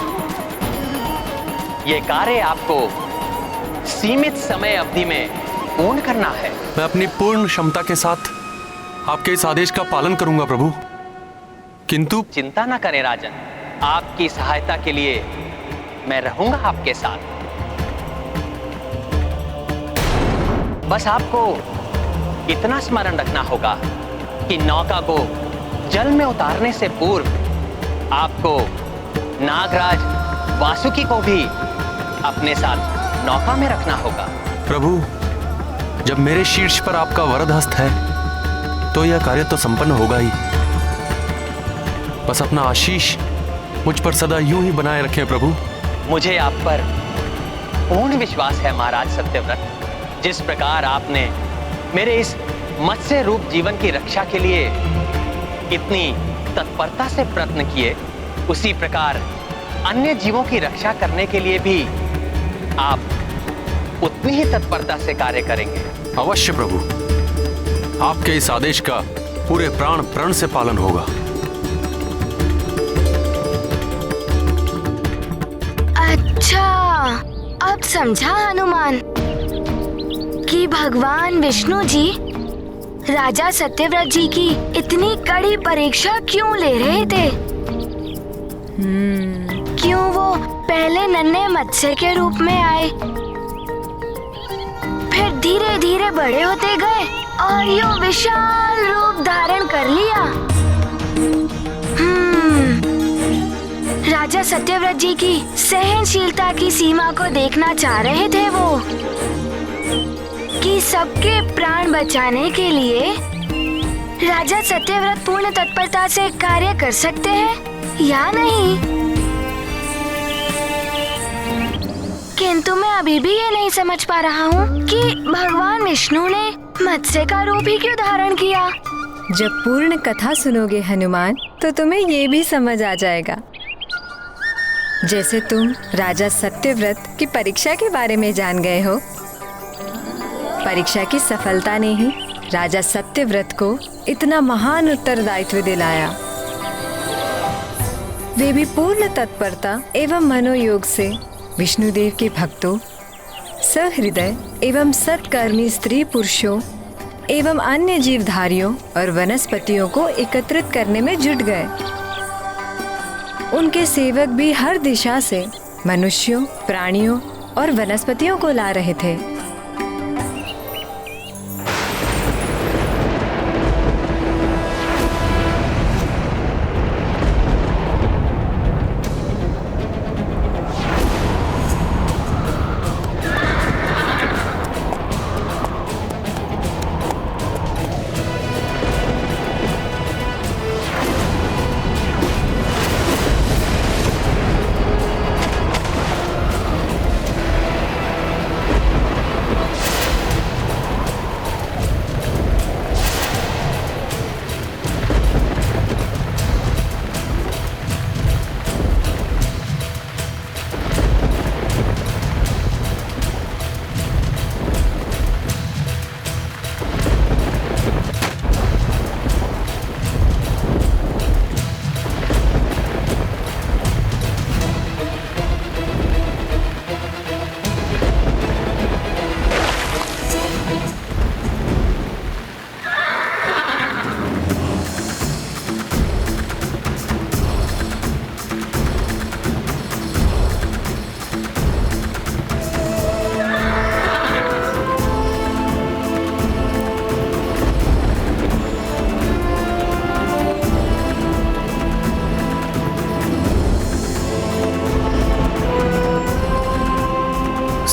यह कार्य आपको सीमित समय अवधि में पूर्ण करना है। मैं अपनी पूर्ण क्षमता के साथ आपके इस आदेश का पालन करूंगा प्रभु, किंतु चिंता न करें राजन, आपकी सहायता के लिए मैं रहूंगा आपके साथ। बस आपको इतना स्मरण रखना होगा कि नौका को जल में उतारने से पूर्व आपको नागराज वासुकी को भी अपने साथ नौका में रखना होगा। प्रभु, जब मेरे शीर्ष पर आपका वरद हस्त है तो यह कार्य तो संपन्न होगा ही। बस अपना आशीष मुझ पर सदा यूं ही बनाए रखें प्रभु। मुझे आप पर पूर्ण विश्वास है महाराज सत्यव्रत। जिस प्रकार आपने मेरे इस मत्स्य रूप जीवन की रक्षा के लिए इतनी तत्परता से प्रयत्न किए, उसी प्रकार अन्य जीवों की रक्षा करने के लिए भी आप उतनी ही तत्परता से कार्य करेंगे। अवश्य प्रभु, आपके इस आदेश का पूरे प्राण प्रण से पालन होगा। अच्छा, अब समझा हनुमान कि भगवान विष्णु जी राजा सत्यव्रत जी की इतनी कड़ी परीक्षा क्यों ले रहे थे। क्यों वो पहले नन्हे मत्स्य के रूप में आए, फिर धीरे धीरे बड़े होते गए और यो विशाल रूप धारण कर लिया। राजा सत्यव्रत जी की सहनशीलता की सीमा को देखना चाह रहे थे वो, कि सबके प्राण बचाने के लिए राजा सत्यव्रत पूर्ण तत्परता से कार्य कर सकते हैं या नहीं। किंतु मैं अभी भी ये नहीं समझ पा रहा हूँ कि भगवान विष्णु ने मत्स्य का रूप ही क्यों धारण किया। जब पूर्ण कथा सुनोगे हनुमान, तो तुम्हें ये भी समझ आ जाएगा। जैसे तुम राजा सत्यव्रत की परीक्षा के बारे में जान गए हो, परीक्षा की सफलता ने ही राजा सत्यव्रत को इतना महान उत्तरदायित्व दिलाया। वे भी पूर्ण तत्परता एवं मनोयोग से विष्णुदेव के भक्तों, सहृदय एवं सत्कर्मी स्त्री पुरुषों एवं अन्य जीवधारियों और वनस्पतियों को एकत्रित करने में जुट गए। उनके सेवक भी हर दिशा से मनुष्यों, प्राणियों और वनस्पतियों को ला रहे थे।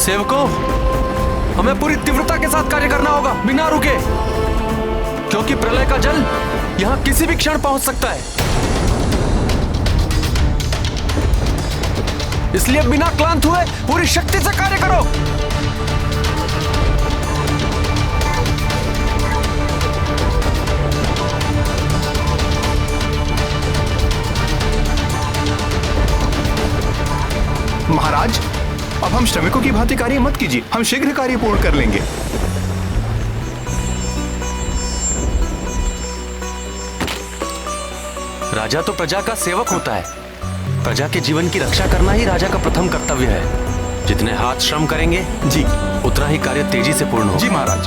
सेवकों, हमें पूरी तीव्रता के साथ कार्य करना होगा, बिना रुके, क्योंकि प्रलय का जल यहां किसी भी क्षण पहुंच सकता है। इसलिए बिना क्लांत हुए पूरी शक्ति से कार्य करो। महाराज, अब हम श्रमिकों की भांति कार्य मत कीजिए, हम शीघ्र कार्य पूर्ण कर लेंगे। राजा तो प्रजा का सेवक होता है। प्रजा के जीवन की रक्षा करना ही राजा का प्रथम कर्तव्य है। जितने हाथ श्रम करेंगे जी, उतना ही कार्य तेजी से पूर्ण होगा। जी महाराज।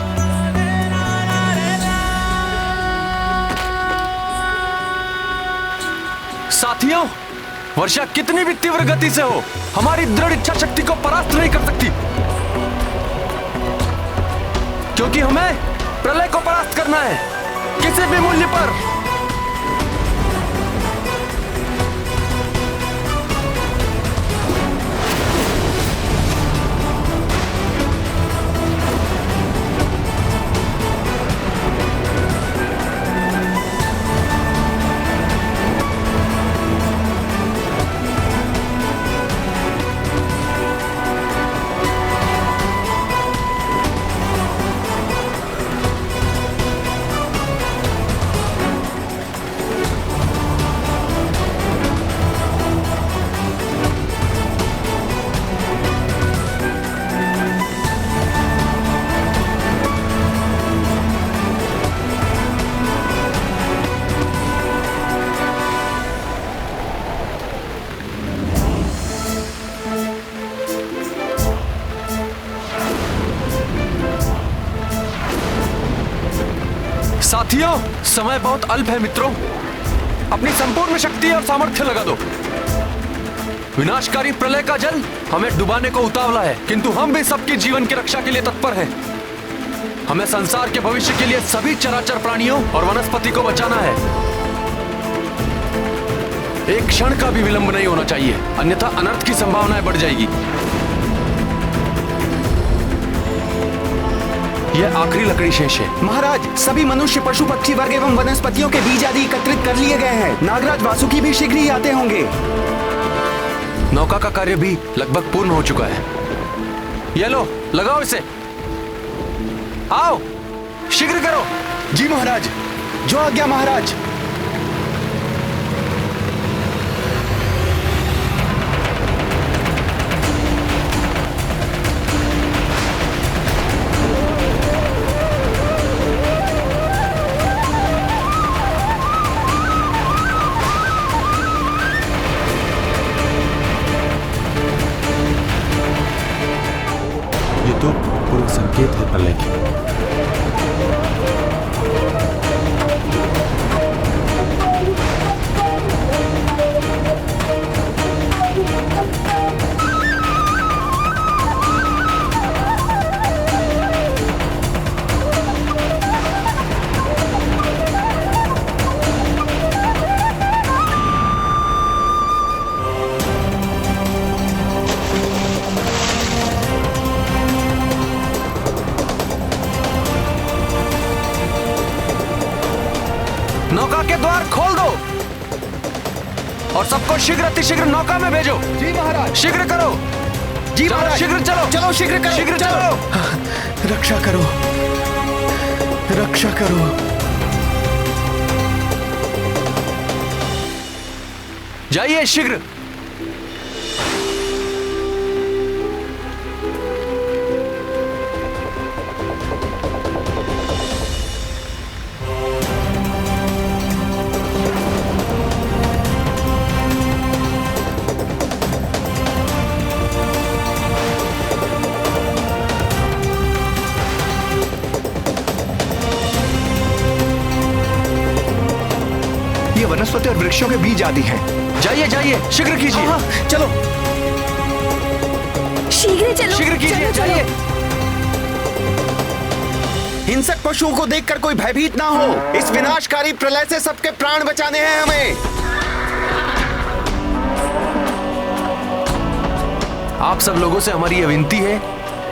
साथियों, वर्षा कितनी भी तीव्र गति से हो, हमारी दृढ़ इच्छा शक्ति को परास्त नहीं कर सकती, क्योंकि हमें प्रलय को परास्त करना है, किसी भी मूल्य पर। साथियों, समय बहुत अल्प है मित्रों, अपनी संपूर्ण शक्ति और सामर्थ्य लगा दो। विनाशकारी प्रलय का जल हमें डुबाने को उतावला है, किंतु हम भी सबके जीवन की रक्षा के लिए तत्पर हैं। हमें संसार के भविष्य के लिए सभी चराचर प्राणियों और वनस्पति को बचाना है। एक क्षण का भी विलंब नहीं होना चाहिए, अन्यथा अनर्थ की संभावनाएं बढ़ जाएगी। यह आखिरी लकड़ी शेष है। महाराज, सभी मनुष्य, पशु, पक्षी वर्ग एवं वनस्पतियों के बीज आदि एकत्रित कर लिए गए हैं। नागराज वासुकी भी शीघ्र ही आते होंगे। नौका का कार्य भी लगभग पूर्ण हो चुका है। ये लो, लगाओ इसे। आओ, शीघ्र करो। जी महाराज। जो आज्ञा महाराज। तो पूर्व संकेत है प्रलय की। नौका के द्वार खोल दो और सबको शीघ्र अतिशीघ्र नौका में भेजो। जी महाराज। शीघ्र करो। जी महाराज। शीघ्र चलो। चलो शीघ्र करो। शीघ्र चलो। रक्षा करो, रक्षा करो। जाइए शीघ्र। ये वनस्पति और वृक्षों के बीज आदि हैं। जाइए जाइए, शीघ्र कीजिए। चलो शीघ्र चलो। शीघ्र कीजिए, जाइए। हिंसक पशुओं को देखकर कोई भयभीत ना हो। इस विनाशकारी प्रलय से सबके प्राण बचाने हैं हमें। आप सब लोगों से हमारी यह विनती है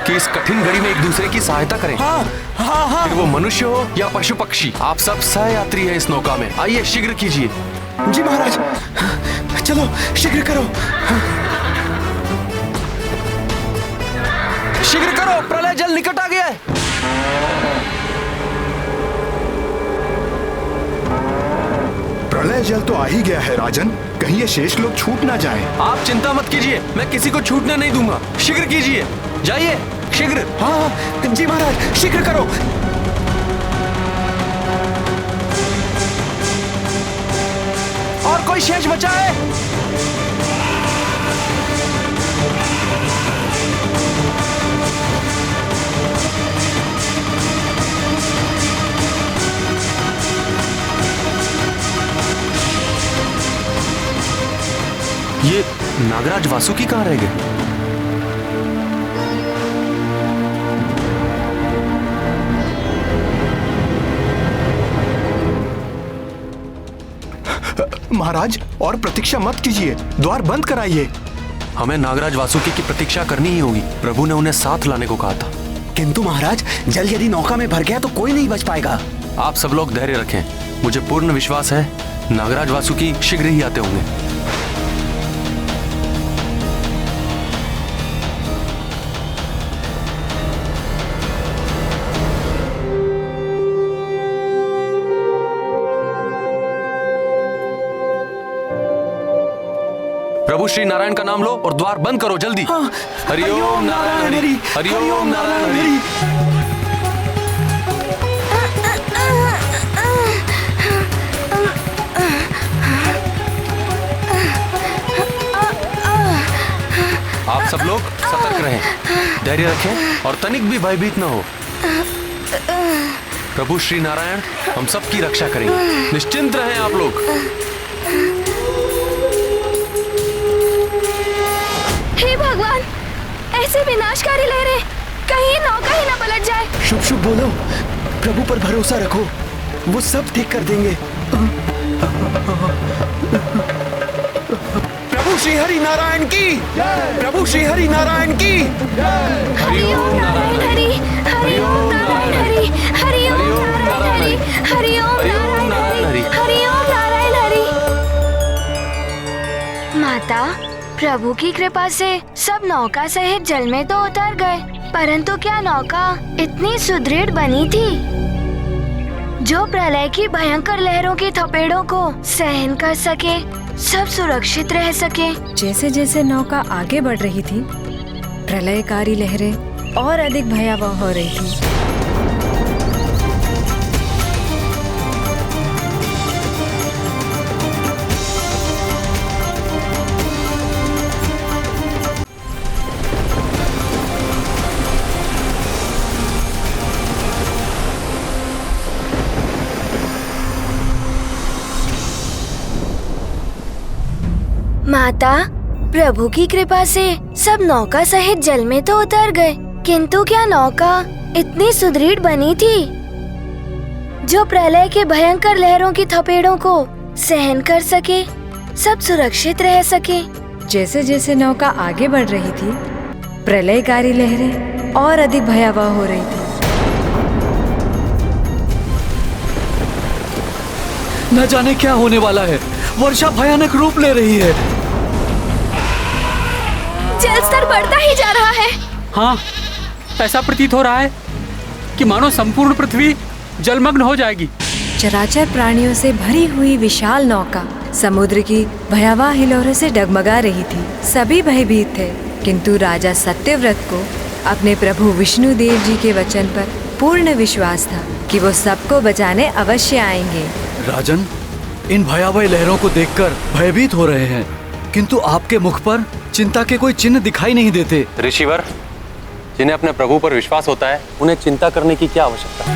कि इस कठिन घड़ी में एक दूसरे की सहायता करें। हाँ, हाँ, हाँ। फिर वो मनुष्य हो या पशु पक्षी, आप सब सहयात्री हैं इस नौका में। आइए शीघ्र कीजिए। जी महाराज, चलो शीघ्र करो। शीघ्र करो, प्रलय जल निकट आ गया है। प्रलय जल तो आ ही गया है राजन, कहीं ये शेष लोग छूट ना जाएं। आप चिंता मत कीजिए, मैं किसी को छूटने नहीं दूंगा। शीघ्र कीजिए, जाइए शीघ्र। हाँ जी महाराज, शीघ्र करो। और कोई शेष बचा है? ये नागराज वासुकी कहाँ रह गए? महाराज, और प्रतीक्षा मत कीजिए, द्वार बंद कराइए। हमें नागराज वासुकी की प्रतीक्षा करनी ही होगी। प्रभु ने उन्हें साथ लाने को कहा था। किंतु महाराज, जल यदि नौका में भर गया तो कोई नहीं बच पाएगा। आप सब लोग धैर्य रखें, मुझे पूर्ण विश्वास है नागराज वासुकी शीघ्र ही आते होंगे। प्रभु श्री नारायण का नाम लो और द्वार बंद करो जल्दी। हरिओम नारायण हरि, हरिओम नारायण हरि। आप सब लोग सतर्क रहें, धैर्य रखें और तनिक भी भयभीत न हो। प्रभु श्री नारायण हम सब की रक्षा करेंगे, निश्चिंत रहें आप लोग। हे भगवान, ऐसे विनाशकारी लहरें, कहीं नौका ही ना पलट जाए। शुभ शुभ बोलो, प्रभु पर भरोसा रखो, वो सब ठीक कर देंगे। प्रभु श्री हरि नारायण की, प्रभु श्री हरि नारायण की। हरिओम नारायण हरि, हरिओम नारायण हरि, हरिओम नारायण हरि, हरिओम नारायण हरि, हरिओम नारायण हरि। माता, प्रभु की कृपा से सब नौका सहित जल में तो उतर गए, परंतु क्या नौका इतनी सुदृढ़ बनी थी जो प्रलय की भयंकर लहरों की थपेड़ों को सहन कर सके, सब सुरक्षित रह सके। जैसे जैसे नौका आगे बढ़ रही थी, प्रलयकारी लहरें और अधिक भयावह हो रही थी। माता, प्रभु की कृपा से सब नौका सहित जल में तो उतर गए, किंतु क्या नौका इतनी सुदृढ़ बनी थी जो प्रलय के भयंकर लहरों की थपेड़ों को सहन कर सके, सब सुरक्षित रह सके। जैसे जैसे नौका आगे बढ़ रही थी, प्रलयकारी लहरें और अधिक भयावह हो रही थी। न जाने क्या होने वाला है, वर्षा भयानक रूप ले रही है। जल स्तर बढ़ता ही जा रहा है। हाँ, ऐसा प्रतीत हो रहा है कि मानो संपूर्ण पृथ्वी जलमग्न हो जाएगी। चराचर प्राणियों से भरी हुई विशाल नौका समुद्र की भयावह हिलोरों से डगमगा रही थी। सभी भयभीत थे, किंतु राजा सत्यव्रत को अपने प्रभु विष्णुदेव जी के वचन पर पूर्ण विश्वास था कि वो सबको बचाने अवश्य आएंगे। राजन, इन भयावह लहरों को देखकर भयभीत हो रहे हैं, किंतु आपके मुख पर चिंता के कोई चिन्ह दिखाई नहीं देते। ऋषिवर, जिन्हें अपने प्रभु पर विश्वास होता है, उन्हें चिंता करने की क्या आवश्यकता है?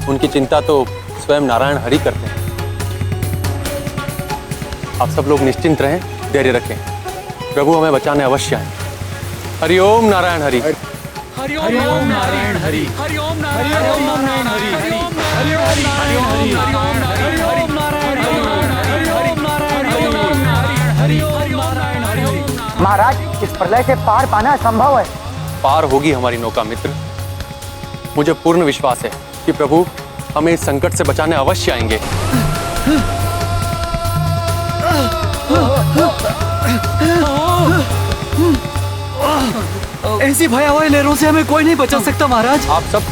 उनकी चिंता तो स्वयं नारायण हरि करते हैं। आप सब लोग निश्चिंत रहें, धैर्य रखें, प्रभु हमें बचाने अवश्य आए। हरिओम नारायण हरि, हरिओम नारायण हरि, हरिओम नारायण हरि, हरिओम महाराज, इस प्रलय से पार पाना असंभव है। पार होगी हमारी नौका मित्र। मुझे पूर्ण विश्वास है कि प्रभु हमें इस संकट से बचाने अवश्य आएंगे। ऐसी भयावह लहरों से हमें कोई नहीं बचा सकता महाराज। आप सब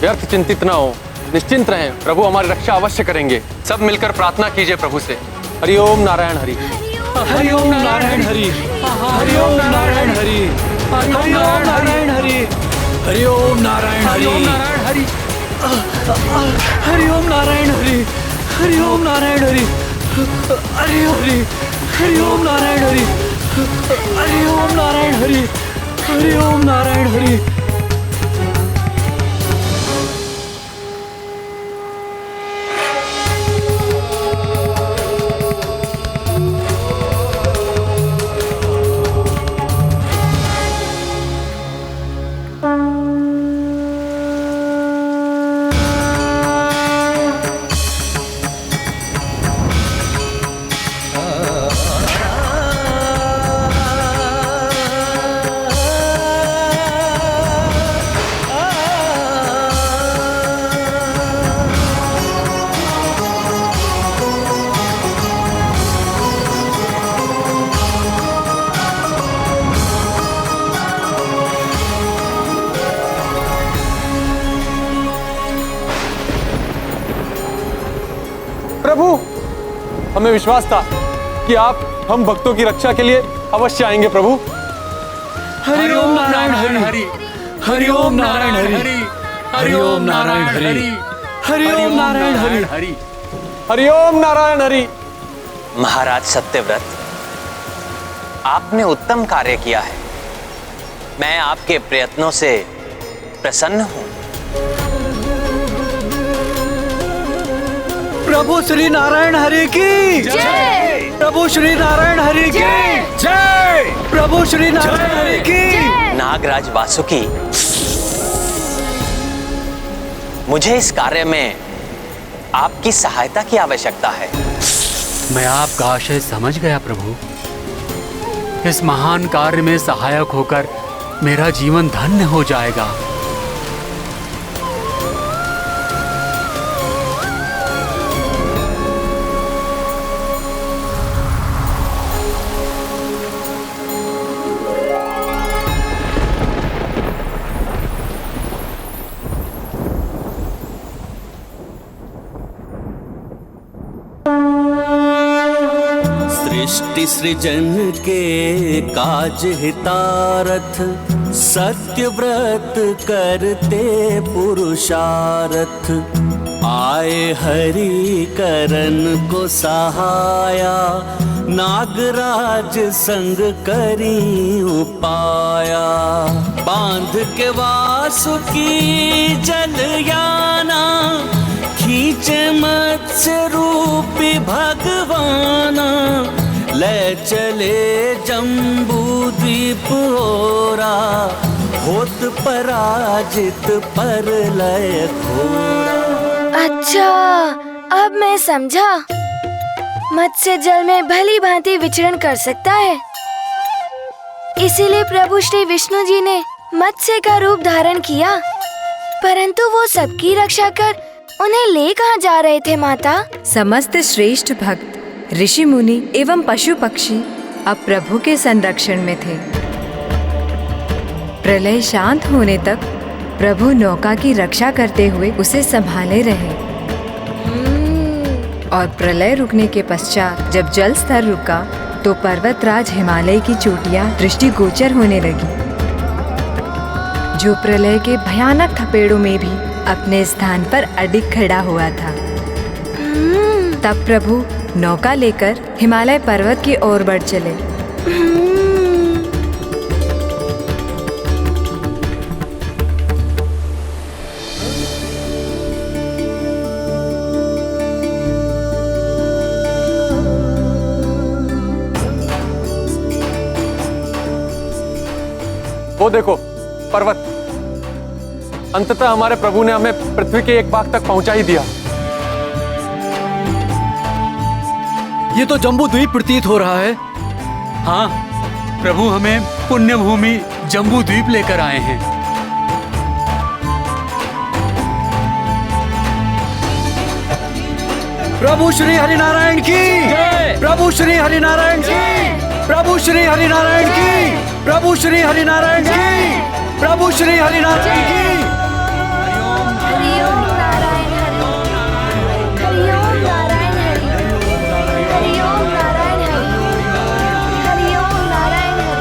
व्यर्थ चिंतित न हो, निश्चिंत रहें, प्रभु हमारी रक्षा अवश्य करेंगे। सब मिलकर प्रार्थना कीजिए प्रभु से। हरि ओम नारायण हरि। हरि ओम नारायण हरि। हरि ओम नारायण हरि। हरि ओम नारायण हरि। हरि ओम नारायण हरि। हरि ओम नारायण हरि। हरि ओम नारायण हरि। हरि हरि। हरि ओम नारायण हरि। हरि ओम नारायण हरि। हरि ओम नारायण हरि। प्रभु हमें विश्वास था कि आप हम भक्तों की रक्षा के लिए अवश्य आएंगे प्रभु। हरि ओम नारायण हरि। हरि ओम नारायण हरि। हरि ओम नारायण हरि। हरि ओम नारायण हरि। हरि ओम नारायण हरि। महाराज सत्यव्रत, आपने उत्तम कार्य किया है। मैं आपके प्रयत्नों से प्रसन्न हूं। प्रभु श्री नारायण हरि की जय। प्रभु श्री नारायण हरि की जय। प्रभु श्री नारायण हरि की। नागराज वासुकी, मुझे इस कार्य में आपकी सहायता की आवश्यकता है। मैं आपका आशय समझ गया प्रभु। इस महान कार्य में सहायक होकर मेरा जीवन धन्य हो जाएगा। सृष्टि सृजन के काज हितारथ, सत्य व्रत करते पुरुषारथ। आए हरि करन को सहाया, नागराज संग करी उपाया। बांध के वासुकी जलयाना, खींचे मत्स्य रूपी भगवाना। ले चले जम्बू द्वीप ओरा, होत पराजित परलय घोरा। अच्छा, अब मैं समझा। मत्स्य जल में भली भांति विचरण कर सकता है, इसीलिए प्रभु श्री विष्णु जी ने मत्स्य का रूप धारण किया। परंतु वो सबकी रक्षा कर उन्हें ले कहाँ जा रहे थे माता? समस्त श्रेष्ठ भक्त, ऋषि मुनि एवं पशु पक्षी अब प्रभु के संरक्षण में थे। प्रलय शांत होने तक प्रभु नौका की रक्षा करते हुए उसे संभाले रहे। और प्रलय रुकने के पश्चात जब जल स्तर रुका तो पर्वतराज हिमालय की चोटियां दृष्टिगोचर होने लगी, जो प्रलय के भयानक थपेड़ों में भी अपने स्थान पर अडिग खड़ा हुआ था। तब प्रभु नौका लेकर हिमालय पर्वत की ओर बढ़ चले। वो देखो पर्वत, अंततः हमारे प्रभु ने हमें पृथ्वी के एक भाग तक पहुंचा ही दिया। ये तो जम्बू द्वीप प्रतीत हो रहा है। हाँ, प्रभु हमें पुण्य भूमि जम्बू द्वीप लेकर आए हैं। प्रभु श्री हरिनारायण की, प्रभु श्री हरिनारायण की, प्रभु श्री हरिनारायण की, प्रभु श्री हरिनारायण की, प्रभु श्री हरिनारायण की। हरिओम नारायण हरि, हरिओम नारायण हरि, हरिओम नारायण हरि, हरिओम नारायण हरि।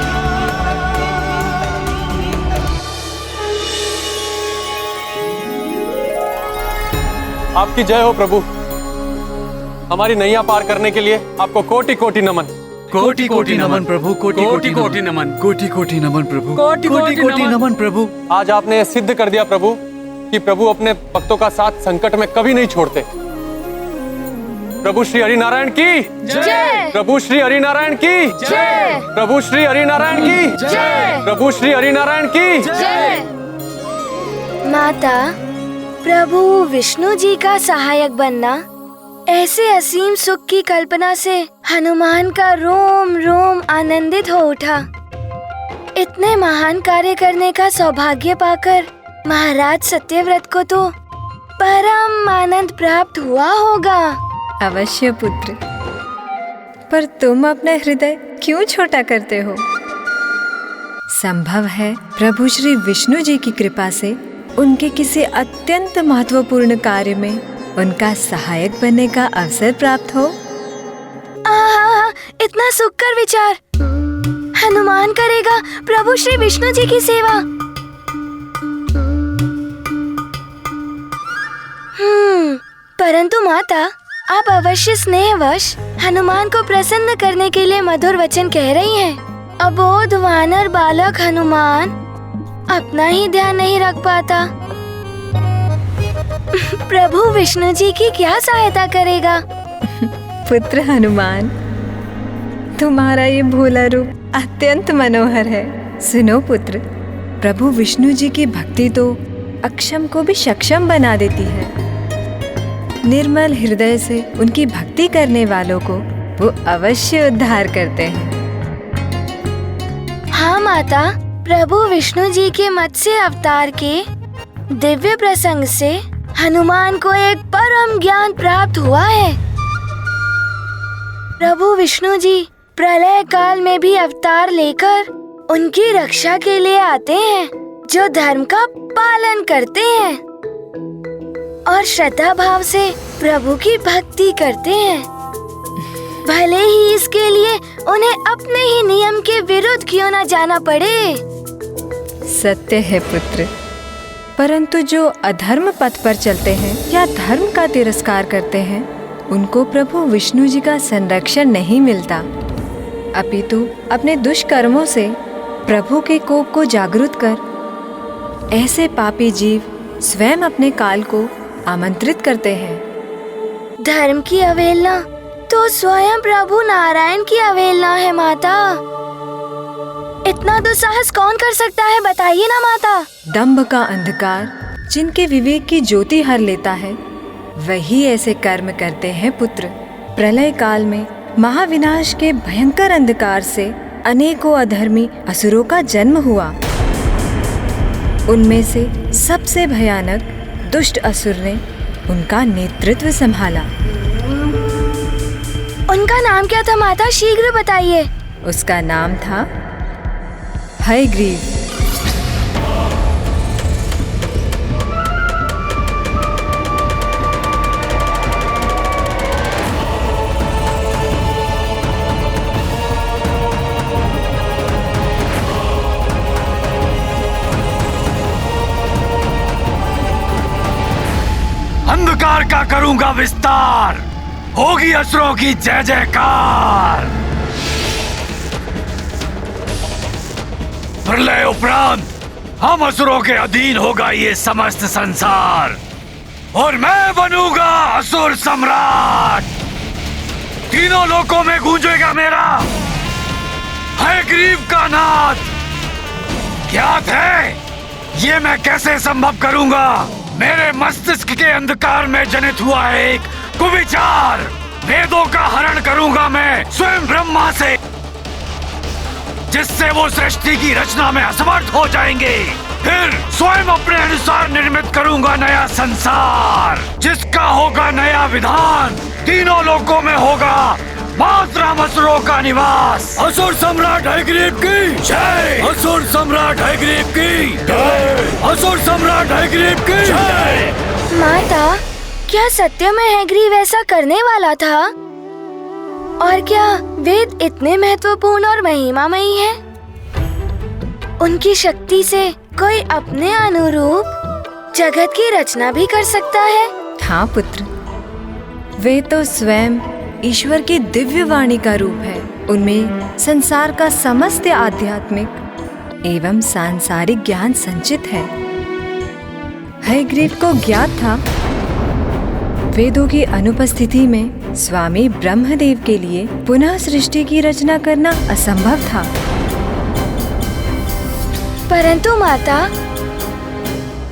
आपकी जय हो प्रभु। हमारी नैया पार करने के लिए आपको कोटि कोटि नमन। कोटि कोटि नमन प्रभु, कोटि कोटि नमन, कोटि कोटि नमन प्रभु, कोटि कोटि नमन प्रभु। आज आपने सिद्ध कर दिया प्रभु कि प्रभु अपने भक्तों का साथ संकट में कभी नहीं छोड़ते। प्रभु श्री हरिनारायण की जय, प्रभु श्री हरिनारायण की जय, प्रभु श्री हरिनारायण की जय, प्रभु श्री हरिनारायण की जय। माता, प्रभु विष्णु जी का सहायक बनना, ऐसे असीम सुख की कल्पना से हनुमान का रोम रोम आनंदित हो उठा। इतने महान कार्य करने का सौभाग्य पाकर महाराज सत्यव्रत को तो परम आनंद प्राप्त हुआ होगा। अवश्य पुत्र, पर तुम अपना हृदय क्यों छोटा करते हो? संभव है प्रभु श्री विष्णु जी की कृपा से उनके किसी अत्यंत महत्वपूर्ण कार्य में उनका सहायक बनने का अवसर प्राप्त हो। इतना सुखकर विचार। हनुमान करेगा प्रभु श्री विष्णु जी की सेवा। परंतु माता, आप अवश्य स्नेहवश हनुमान को प्रसन्न करने के लिए मधुर वचन कह रही हैं। अबोध वानर बालक हनुमान अपना ही ध्यान नहीं रख पाता, प्रभु विष्णु जी की क्या सहायता करेगा? पुत्र हनुमान, तुम्हारा ये भोला रूप अत्यंत मनोहर है। सुनो पुत्र, प्रभु विष्णु जी की भक्ति तो अक्षम को भी सक्षम बना देती है। निर्मल हृदय से उनकी भक्ति करने वालों को वो अवश्य उद्धार करते हैं। हाँ माता, प्रभु विष्णु जी के मत्स्य अवतार के दिव्य प्रसंग से हनुमान को एक परम ज्ञान प्राप्त हुआ है। प्रभु विष्णु जी प्रलय काल में भी अवतार लेकर उनकी रक्षा के लिए आते हैं, जो धर्म का पालन करते हैं और श्रद्धा भाव से प्रभु की भक्ति करते हैं। भले ही इसके लिए उन्हें अपने ही नियम के विरुद्ध क्यों न जाना पड़े। सत्य है पुत्र, परंतु जो अधर्म पथ पर चलते हैं या धर्म का तिरस्कार करते हैं, उनको प्रभु विष्णु जी का संरक्षण नहीं मिलता, अपितु अपने दुष्कर्मों से प्रभु के कोप को जागृत कर ऐसे पापी जीव स्वयं अपने काल को आमंत्रित करते हैं। धर्म की अवहेलना तो स्वयं प्रभु नारायण की अवहेलना है माता। इतना दुस्साहस कौन कर सकता है, बताइए ना माता। दंभ का अंधकार जिनके विवेक की ज्योति हर लेता है, वही ऐसे कर्म करते हैं पुत्र। प्रलय काल में महाविनाश के भयंकर अंधकार से अनेकों अधर्मी असुरों का जन्म हुआ। उनमें से सबसे भयानक दुष्ट असुर ने उनका नेतृत्व संभाला। उनका नाम क्या था माता, शीघ्र बताइए। उसका नाम था हयग्रीव। अंधकार का करूंगा विस्तार, होगी असुरों की जय जयकार। प्रलय उपरांत हम असुरों के अधीन होगा ये समस्त संसार, और मैं बनूंगा असुर सम्राट। तीनों लोकों में गूंजेगा मेरा हयग्रीव का नाद। ज्ञात है ये मैं कैसे संभव करूंगा। मेरे मस्तिष्क के अंधकार में जनित हुआ है एक कुविचार। वेदों का हरण करूंगा मैं स्वयं ब्रह्मा से। जिससे वो सृष्टि की रचना में असमर्थ हो जाएंगे। फिर स्वयं अपने अनुसार निर्मित करूंगा नया संसार, जिसका होगा नया विधान। तीनों लोकों में होगा मात्र असुरों का निवास। असुर सम्राट हयग्रीव की जय। असुर सम्राट हयग्रीव की जय। असुर सम्राट हयग्रीव की जय। माता, क्या सत्य में हयग्रीव ऐसा करने वाला था? और क्या वेद इतने महत्वपूर्ण और महिमामयी हैं? उनकी शक्ति से कोई अपने अनुरूप जगत की रचना भी कर सकता है? हाँ पुत्र, वे तो स्वयं ईश्वर की दिव्य वाणी का रूप है। उनमें संसार का समस्त आध्यात्मिक एवं सांसारिक ज्ञान संचित है। हयग्रीव को ज्ञात था वेदों की अनुपस्थिति में स्वामी ब्रह्मदेव के लिए पुनः सृष्टि की रचना करना असंभव था। परंतु माता,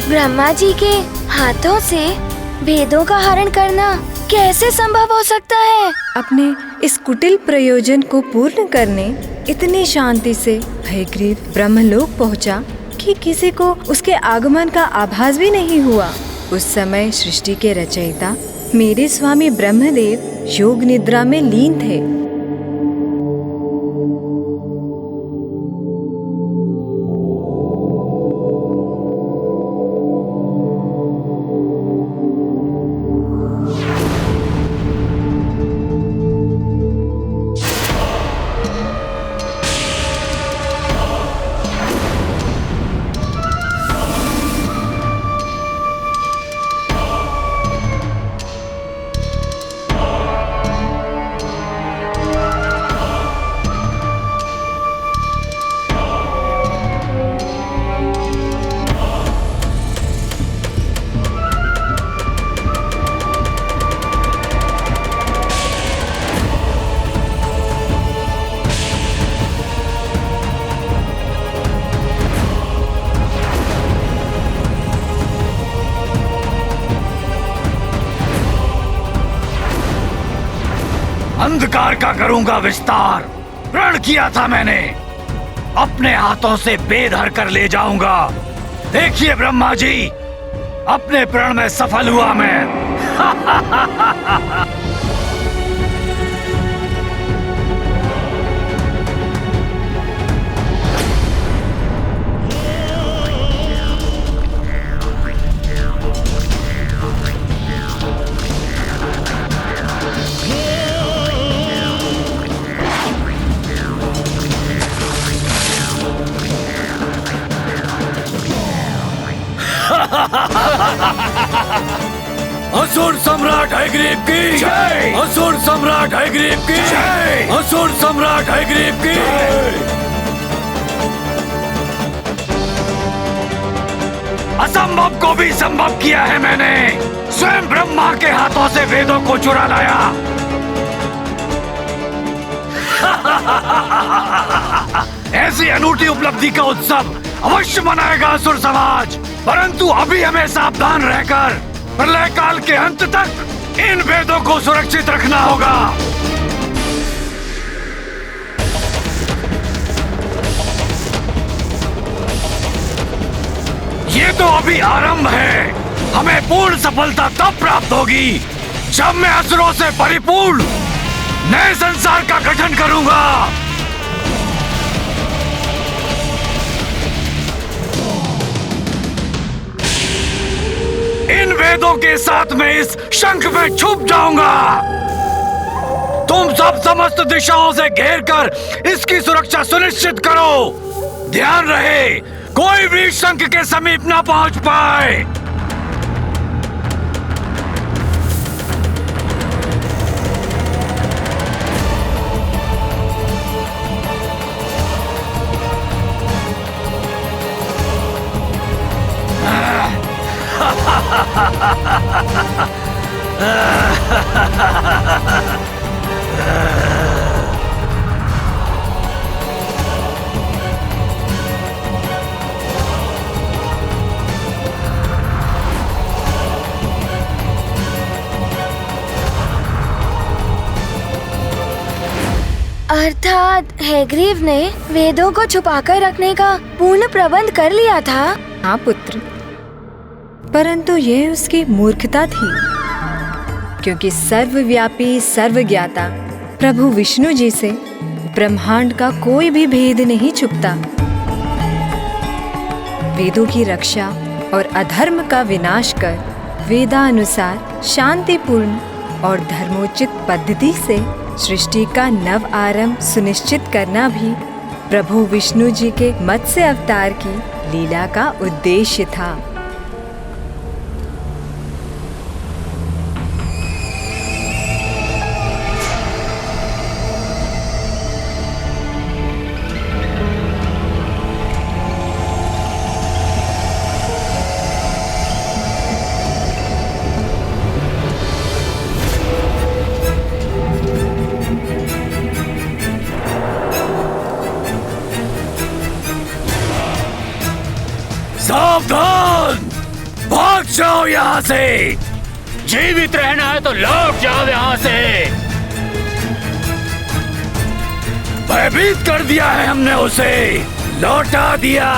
ब्रह्मा जी के हाथों से वेदों का हरण करना कैसे संभव हो सकता है? अपने इस कुटिल प्रयोजन को पूर्ण करने इतनी शांति से हयग्रीव ब्रह्मलोक पहुंचा कि किसी को उसके आगमन का आभास भी नहीं हुआ। उस समय सृष्टि के रचयिता मेरे स्वामी ब्रह्मदेव योग निद्रा में लीन थे। अंधकार का करूंगा विस्तार। प्रण किया था मैंने, अपने हाथों से वेद हर कर ले जाऊंगा। देखिए ब्रह्मा जी, अपने प्रण में सफल हुआ मैं। असुर सम्राट हयग्रीव की जय। असुर सम्राट हयग्रीव की जय। असुर सम्राट हयग्रीव की जय। असंभव को भी संभव किया है मैंने। स्वयं ब्रह्मा के हाथों से वेदों को चुरा लाया। ऐसी अनूठी उपलब्धि का उत्सव अवश्य मनाएगा असुर समाज। परंतु अभी हमें सावधान रहकर प्रलय काल के अंत तक इन वेदों को सुरक्षित रखना होगा। ये तो अभी आरंभ है। हमें पूर्ण सफलता तब प्राप्त होगी जब मैं असुरों से परिपूर्ण नए संसार का गठन करूंगा। इन वेदों के साथ मैं इस शंख में छुप जाऊंगा। तुम सब समस्त दिशाओं से घेर कर इसकी सुरक्षा सुनिश्चित करो। ध्यान रहे, कोई भी शंख के समीप ना पहुंच पाए। अर्थात हैग्रीव ने वेदों को छुपाकर रखने का पूर्ण प्रबंध कर लिया था। हाँ पुत्र, परंतु यह उसकी मूर्खता थी, क्योंकि सर्वव्यापी सर्वज्ञाता प्रभु विष्णु जी से ब्रह्मांड का कोई भी भेद नहीं छुपता। वेदों की रक्षा और अधर्म का विनाश कर वेदानुसार शांतिपूर्ण और धर्मोचित पद्धति से सृष्टि का नव आरंभ सुनिश्चित करना भी प्रभु विष्णु जी के मत्स्य अवतार की लीला का उद्देश्य था। सावधान! भाग जाओ यहाँ से! जीवित रहना है तो लौट जाओ यहाँ से! भयभीत कर दिया है हमने उसे, लौटा दिया।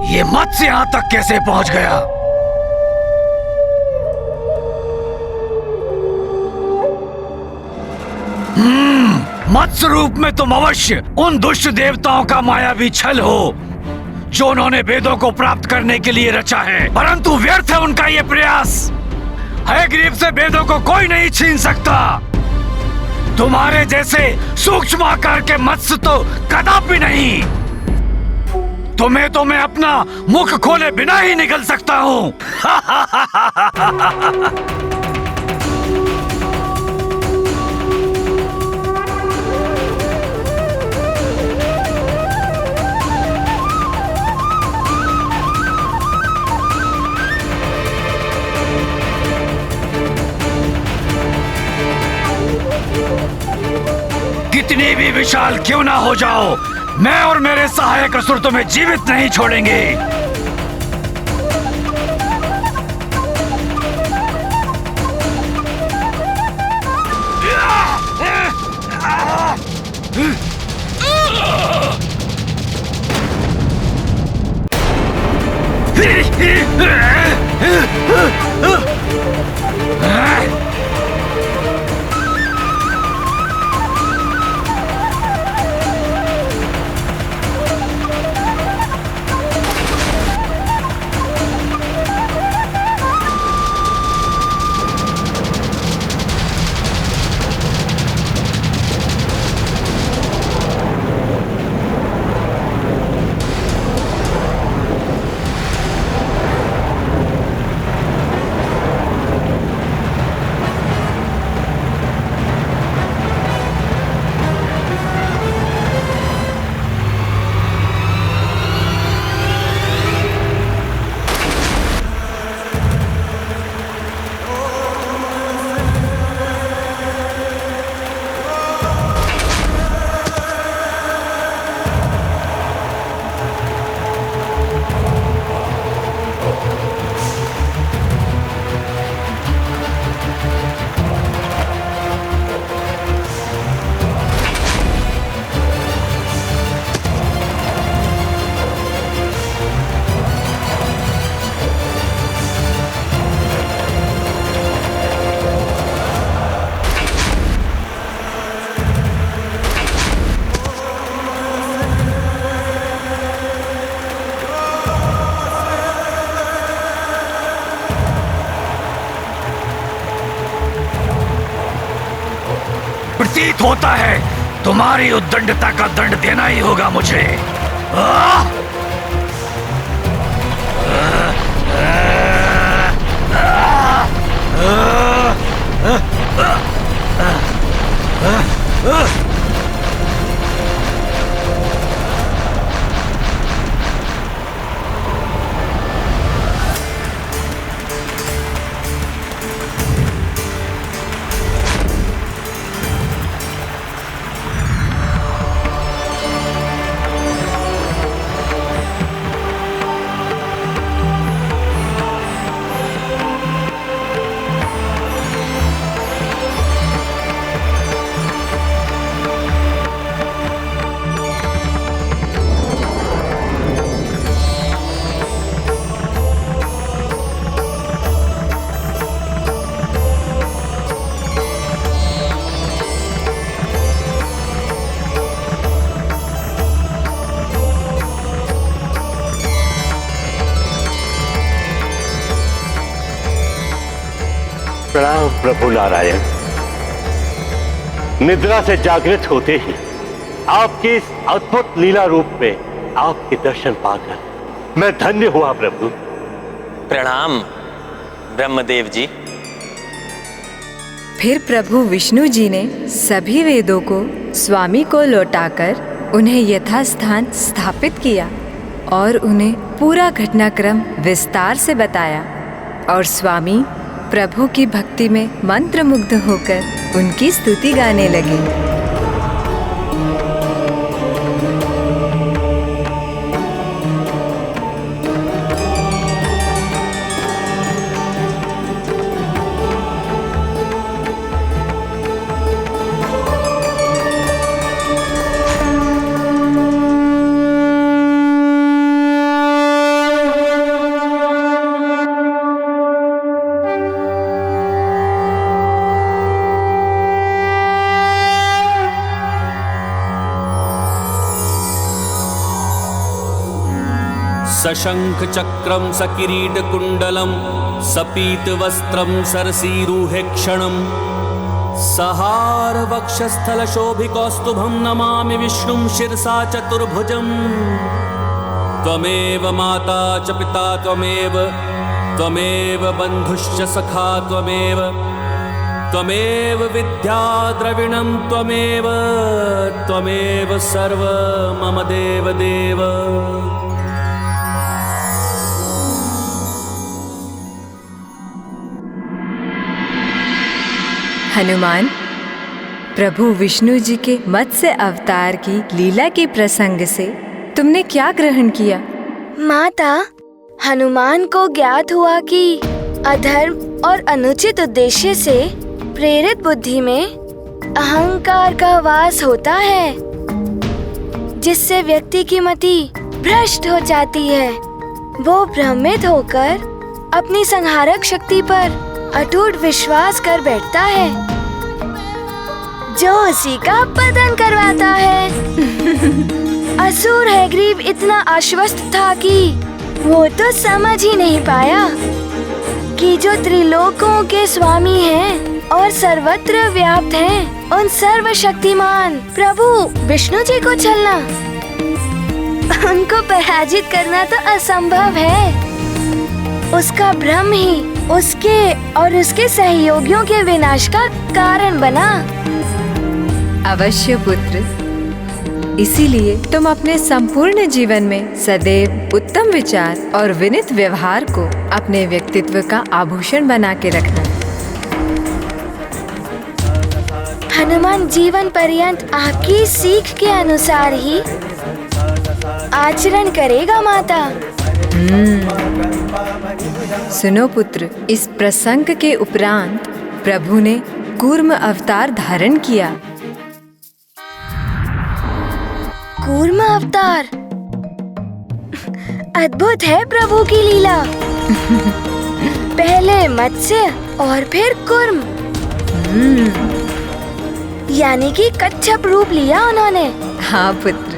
ये मत्स्य यहाँ तक कैसे पहुंच गया? मत्स्य रूप में तुम अवश्य उन दुष्ट देवताओं का मायावी छल हो जो उन्होंने वेदों को प्राप्त करने के लिए रचा है, परंतु व्यर्थ है उनका ये प्रयास। हैग्रीव से वेदों को कोई नहीं छीन सकता। तुम्हारे जैसे सूक्ष्म आकार के मत्स्य तो कदापि नहीं। तुम्हें तो मैं अपना मुख खोले बिना ही निगल सकता हूँ। कितनी भी विशाल क्यों ना हो जाओ, मैं और मेरे सहायक असुर तुम्हें जीवित नहीं छोड़ेंगे। प्रतीत होता है तुम्हारी उद्दंडता का दंड देना ही होगा मुझे। प्रणाम प्रभु नारायण। निद्रा से जागृत होते ही आपके इस अद्भुत लीला रूप में आपके दर्शन पाकर मैं धन्य हुआ प्रभु। प्रणाम ब्रह्मदेव जी। फिर प्रभु विष्णु जी ने सभी वेदों को स्वामी को लौटाकर उन्हें यथास्थान स्थापित किया और उन्हें पूरा घटनाक्रम विस्तार से बताया और स्वामी प्रभु की भक्ति में मंत्रमुग्ध होकर उनकी स्तुति गाने लगे। सशंख चक्रम सकिरीट कुंडलम सपीत वस्त्रम सरसीरुहे क्षणम सहार वक्षस्थल शोभिकौस्तुभम नमामि विष्णुं शिरसा चतुर्भुजम। त्वमेव माता च पिता त्वमेव बंधुश्च सखा त्वमेव विद्या द्रविणं त्वमेव सर्व मम देव देव। हनुमान, प्रभु विष्णु जी के मत्स्य अवतार की लीला के प्रसंग से तुमने क्या ग्रहण किया? माता, हनुमान को ज्ञात हुआ कि अधर्म और अनुचित उद्देश्य से प्रेरित बुद्धि में अहंकार का वास होता है, जिससे व्यक्ति की मति भ्रष्ट हो जाती है। वो भ्रमित होकर अपनी संहारक शक्ति पर अटूट विश्वास कर बैठता है, जो उसी का पतन करवाता है। असुर हैग्रीव इतना आश्वस्त था कि वो तो समझ ही नहीं पाया कि जो त्रिलोकों के स्वामी हैं और सर्वत्र व्याप्त हैं, उन सर्वशक्तिमान प्रभु विष्णु जी को छलना, उनको पराजित करना तो असंभव है। उसका भ्रम ही उसके और उसके सहयोगियों के विनाश का कारण बना। अवश्य पुत्र, इसीलिए तुम अपने संपूर्ण जीवन में सदैव उत्तम विचार और विनीत व्यवहार को अपने व्यक्तित्व का आभूषण बना के रखना। हनुमान जीवन पर्यंत आपकी सीख के अनुसार ही आचरण करेगा माता। सुनो पुत्र, इस प्रसंग के उपरांत प्रभु ने कूर्म अवतार धारण किया। कूर्म अवतार अद्भुत है प्रभु की लीला। पहले मत्स्य और फिर कूर्म, यानी कि कच्छप रूप लिया उन्होंने। हाँ पुत्र,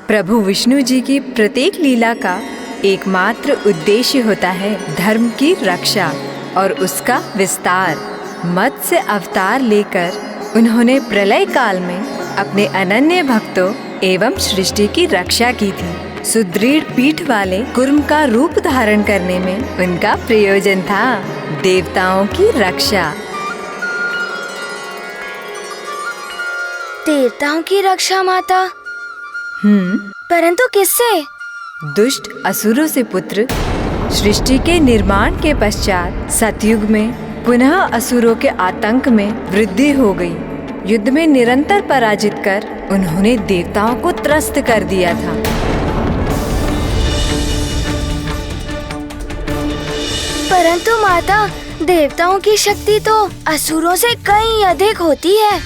प्रभु विष्णु जी की प्रत्येक लीला का एकमात्र उद्देश्य होता है धर्म की रक्षा और उसका विस्तार। मत्स्य अवतार लेकर उन्होंने प्रलय काल में अपने अनन्य भक्तों एवं सृष्टि की रक्षा की थी। सुदृढ़ पीठ वाले कूर्म का रूप धारण करने में उनका प्रयोजन था देवताओं की रक्षा। देवताओं की रक्षा माता? परंतु किससे? दुष्ट असुरों से पुत्र। सृष्टि के निर्माण के पश्चात सतयुग में पुनः असुरों के आतंक में वृद्धि हो गई। युद्ध में निरंतर पराजित कर उन्होंने देवताओं को त्रस्त कर दिया था। परंतु माता, देवताओं की शक्ति तो असुरों से कहीं अधिक होती है।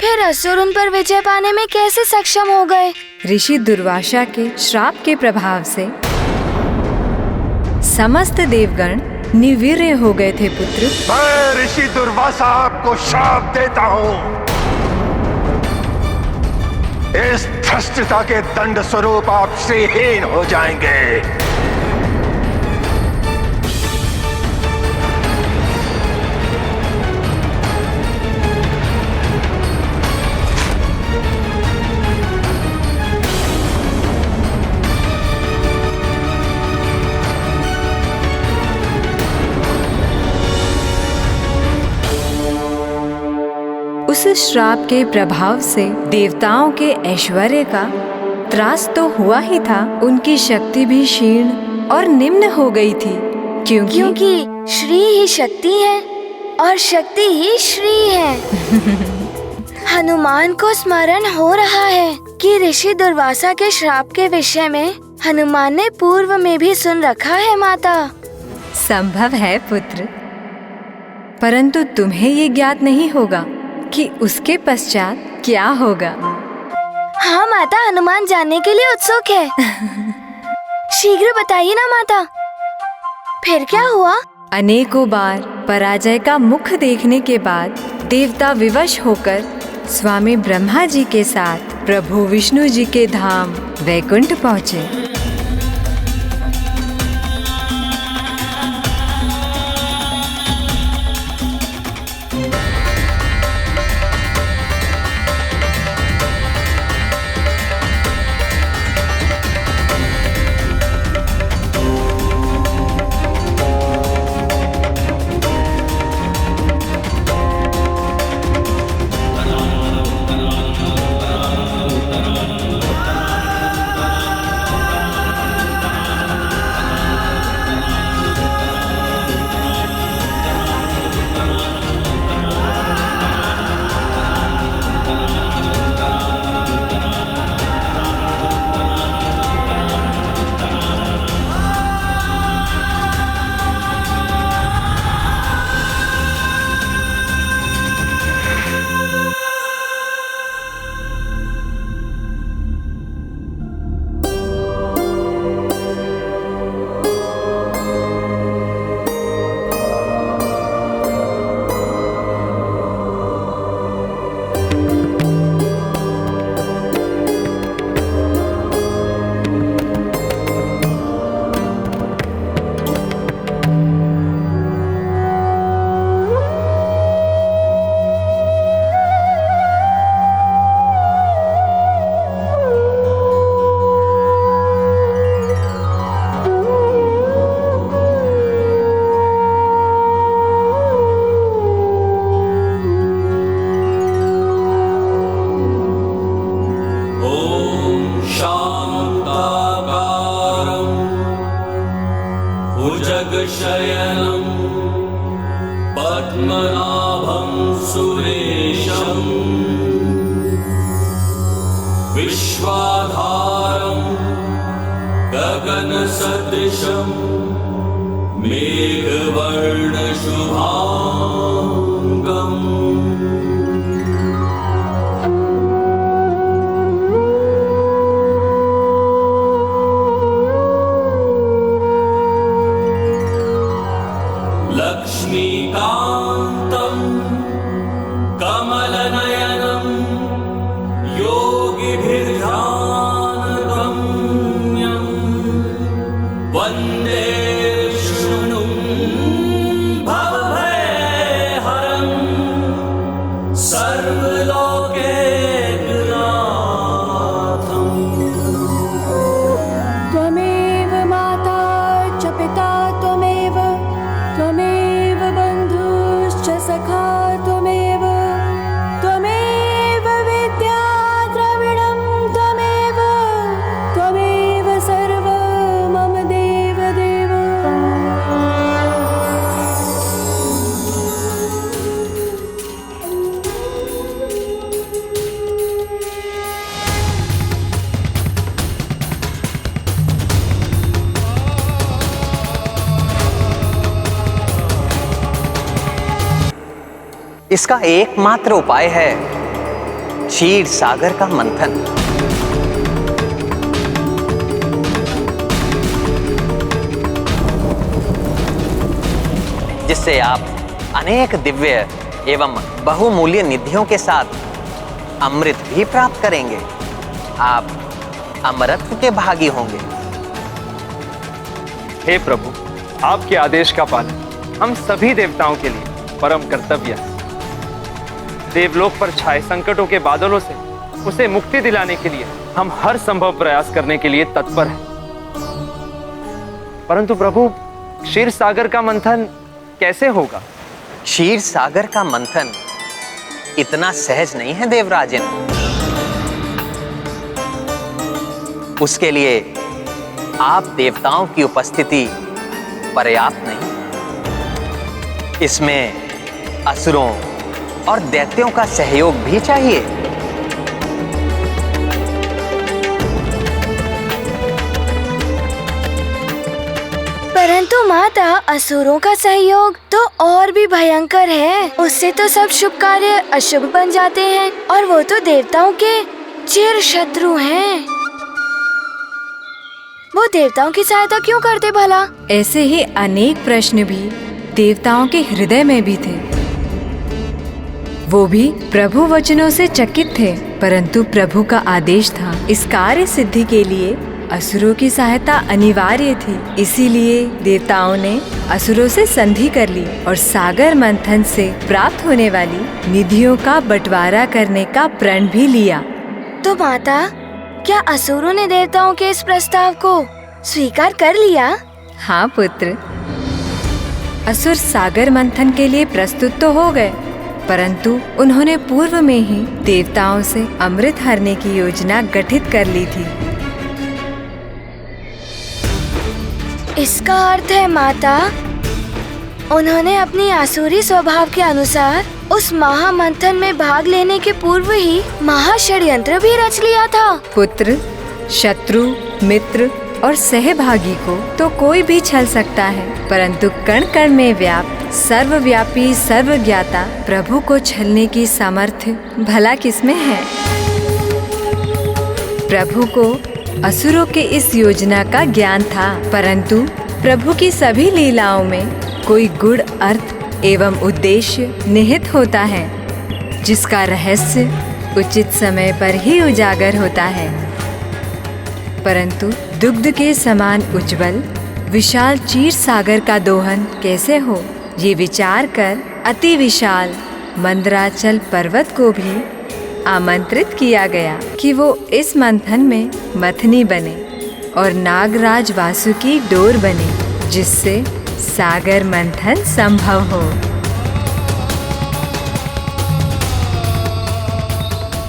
फिर असुर उन पर विजय पाने में कैसे सक्षम हो गए? ऋषि दुर्वासा के श्राप के प्रभाव से समस्त देवगण निर्वीर्य हो गए थे पुत्र। मैं ऋषि दुर्वासा आपको श्राप देता हूँ। इस धृष्टता के दंड स्वरूप आप श्रीहीन हो जाएंगे। श्राप के प्रभाव से देवताओं के ऐश्वर्य का त्रास तो हुआ ही था, उनकी शक्ति भी क्षीण और निम्न हो गई थी, क्योंकि श्री ही शक्ति है और शक्ति ही श्री है। हनुमान को स्मरण हो रहा है कि ऋषि दुर्वासा के श्राप के विषय में हनुमान ने पूर्व में भी सुन रखा है माता। संभव है पुत्र, परंतु तुम्हें ये ज्ञात नहीं होगा कि उसके पश्चात क्या होगा। हाँ माता, हनुमान जानने के लिए उत्सुक है। शीघ्र बताइए ना माता, फिर क्या हुआ? अनेकों बार पराजय का मुख देखने के बाद देवता विवश होकर स्वामी ब्रह्मा जी के साथ प्रभु विष्णु जी के धाम वैकुंठ पहुँचे। इसका एकमात्र उपाय है क्षीर सागर का मंथन। जिससे आप अनेक दिव्य एवं बहुमूल्य निधियों के साथ अमृत भी प्राप्त करेंगे। आप अमरत्व के भागी होंगे। हे प्रभु, आपके आदेश का पालन हम सभी देवताओं के लिए परम कर्तव्य है। देवलोक पर छाए संकटों के बादलों से उसे मुक्ति दिलाने के लिए हम हर संभव प्रयास करने के लिए तत्पर हैं। परंतु प्रभु, क्षीर सागर का मंथन कैसे होगा? क्षीर सागर का मंथन इतना सहज नहीं है देवराजन। उसके लिए आप देवताओं की उपस्थिति पर्याप्त नहीं, इसमें असुरों और दैत्यों का सहयोग भी चाहिए। परंतु माता, असुरों का सहयोग तो और भी भयंकर है। उससे तो सब शुभ कार्य अशुभ बन जाते हैं और वो तो देवताओं के चिर शत्रु हैं। वो देवताओं की सहायता क्यों करते भला? ऐसे ही अनेक प्रश्न भी देवताओं के हृदय में भी थे। वो भी प्रभु वचनों से चकित थे, परंतु प्रभु का आदेश था। इस कार्य सिद्धि के लिए असुरों की सहायता अनिवार्य थी। इसीलिए देवताओं ने असुरों से संधि कर ली और सागर मंथन से प्राप्त होने वाली निधियों का बंटवारा करने का प्रण भी लिया। तो माता, क्या असुरों ने देवताओं के इस प्रस्ताव को स्वीकार कर लिया? हाँ पुत्र, असुर सागर मंथन के लिए प्रस्तुत तो हो गए, परंतु उन्होंने पूर्व में ही देवताओं से अमृत हरने की योजना गठित कर ली थी। इसका अर्थ है माता, उन्होंने अपनी आसुरी स्वभाव के अनुसार उस महामंथन में भाग लेने के पूर्व ही महाषड्यंत्र भी रच लिया था। पुत्र, शत्रु, मित्र और सहभागी को तो कोई भी छल सकता है, परंतु कण कण में व्याप्त सर्वव्यापी सर्वज्ञाता प्रभु को छलने की सामर्थ्य भला किसमें है? प्रभु को असुरों के इस योजना का ज्ञान था, परंतु प्रभु की सभी लीलाओं में कोई गूढ़ अर्थ एवं उद्देश्य निहित होता है, जिसका रहस्य उचित समय पर ही उजागर होता है। परंतु दुग्ध के समान उज्जवल विशाल क्षीर सागर का दोहन कैसे हो, ये विचार कर अति विशाल मंदराचल पर्वत को भी आमंत्रित किया गया कि वो इस मंथन में मथनी बने और नागराज वासुकी डोर बने, जिससे सागर मंथन संभव हो।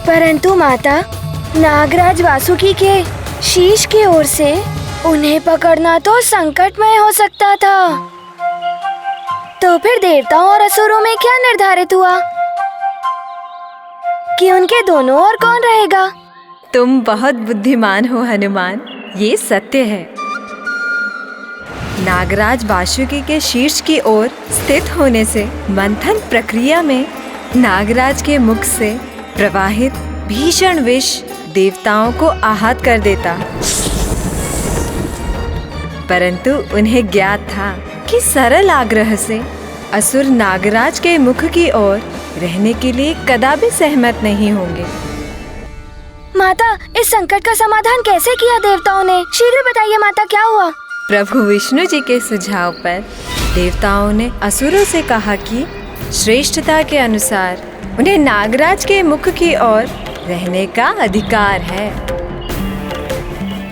परंतु माता, नागराज वासुकी के शीश की ओर से उन्हें पकड़ना तो संकटमय हो सकता था। तो फिर देवताओं और असुरों में क्या निर्धारित हुआ कि उनके दोनों ओर कौन रहेगा? तुम बहुत बुद्धिमान हो हनुमान, ये सत्य है। नागराज वासुकी के शीर्ष की ओर स्थित होने से मंथन प्रक्रिया में नागराज के मुख से प्रवाहित भीषण विष देवताओं को आहत कर देता, परंतु उन्हें ज्ञात था कि सरल आग्रह से असुर नागराज के मुख की ओर रहने के लिए कदापि सहमत नहीं होंगे। माता, इस संकट का समाधान कैसे किया देवताओं ने? शीघ्र बताइए माता, क्या हुआ? प्रभु विष्णु जी के सुझाव पर देवताओं ने असुरों से कहा कि श्रेष्ठता के अनुसार उन्हें नागराज के मुख की ओर रहने का अधिकार है।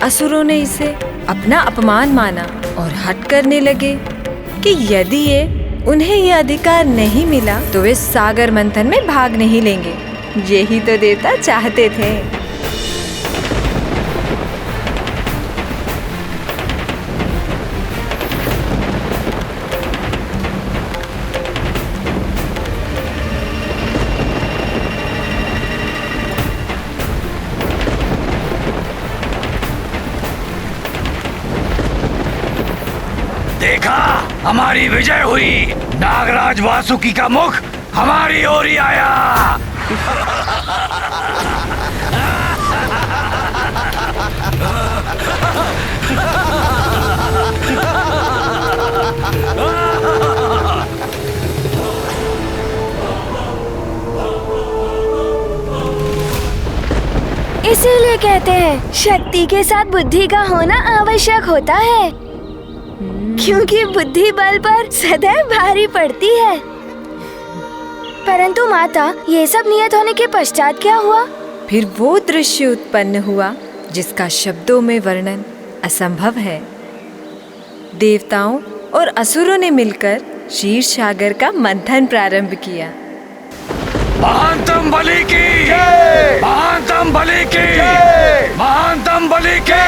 असुरों ने इसे अपना अपमान माना और हट करने लगे कि यदि उन्हें ये अधिकार नहीं मिला तो वे सागर मंथन में भाग नहीं लेंगे। यही तो देवता चाहते थे। देखा, हमारी विजय हुई। नागराज वासुकी का मुख हमारी ओर ही आया। इसीलिए कहते हैं शक्ति के साथ बुद्धि का होना आवश्यक होता है, क्योंकि बुद्धि बल पर सदैव भारी पड़ती है। परंतु माता, ये सब नियत होने के पश्चात क्या हुआ? फिर वो दृश्य उत्पन्न हुआ जिसका शब्दों में वर्णन असंभव है। देवताओं और असुरों ने मिलकर क्षीर सागर का मंथन प्रारंभ किया। महानतम बलि की, महानतम बलि की, महानतम बलि की।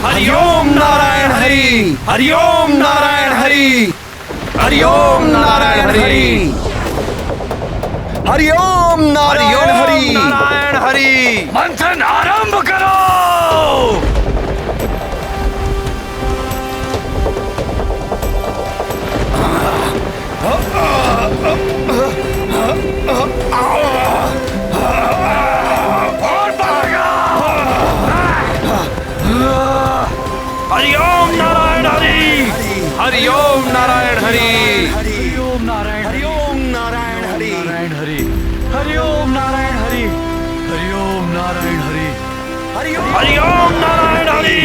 हरिओम नारायण हरि, हरिओम नारायण हरि, हरिओम नारायण हरि, हरिओम नारायण हरि, नारायण हरि। मंथन आरंभ करो। और बढ़ेगा। हरिओम नारायण हरि, हरिओम नारायण हरि, हरिओम नारायण, हरिओम नारायण हरि, नारायण हरि, हरिओम नारायण हरि, हरिओम नारायण हरि, हरिओम नारायण हरि।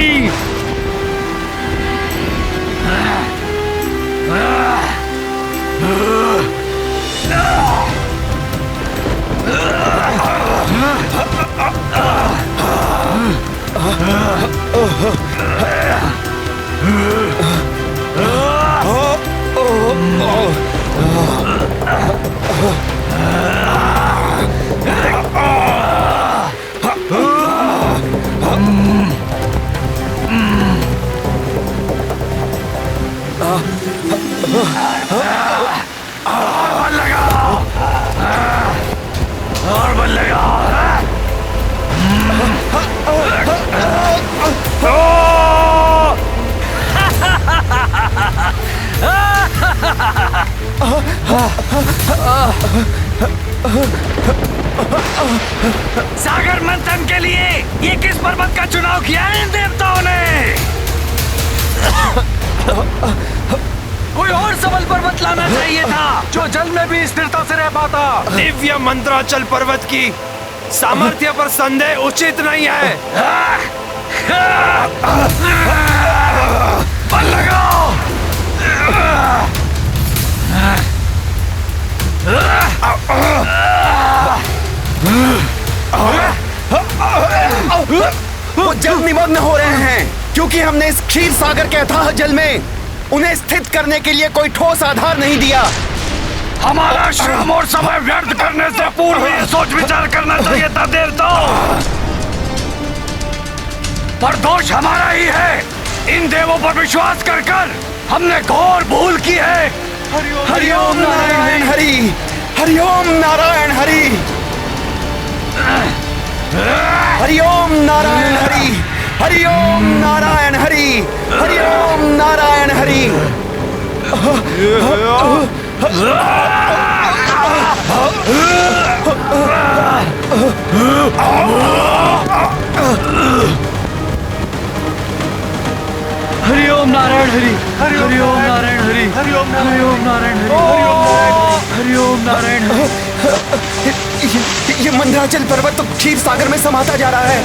और बल लगा। सागर मंथन के लिए ये किस पर्वत का चुनाव किया है इन देवताओं ने? कोई और सबल पर्वत लाना चाहिए था जो जल में भी स्थिरता से रह पाता। दिव्य मंत्राचल पर्वत की सामर्थ्य पर संदेह उचित नहीं है। बल लगाओ। वो जल निमग्न हो रहे हैं क्योंकि हमने इस क्षीर सागर के अथाह जल में उन्हें स्थित करने के लिए कोई ठोस आधार नहीं दिया। हमारा श्रम और समय व्यर्थ करने से पूर्व ये सोच विचार करना चाहिए था देवताओं। पर दोष हमारा ही है। इन देवों पर विश्वास कर कर हमने घोर भूल की है। हरिओम नारायण हरि, हरिओम नारायण हरि, हरिओम नारायण हरि, हरिओम नारायण हरि, हरिओम नारायण हरि। हरिओम नारायण हरि, हरिओम नारायण हरि, हरिओम नारायण हरि, हरिओम नारायण हरि। ये मंदराचल पर्वत तो क्षीर सागर में समाता जा रहा है।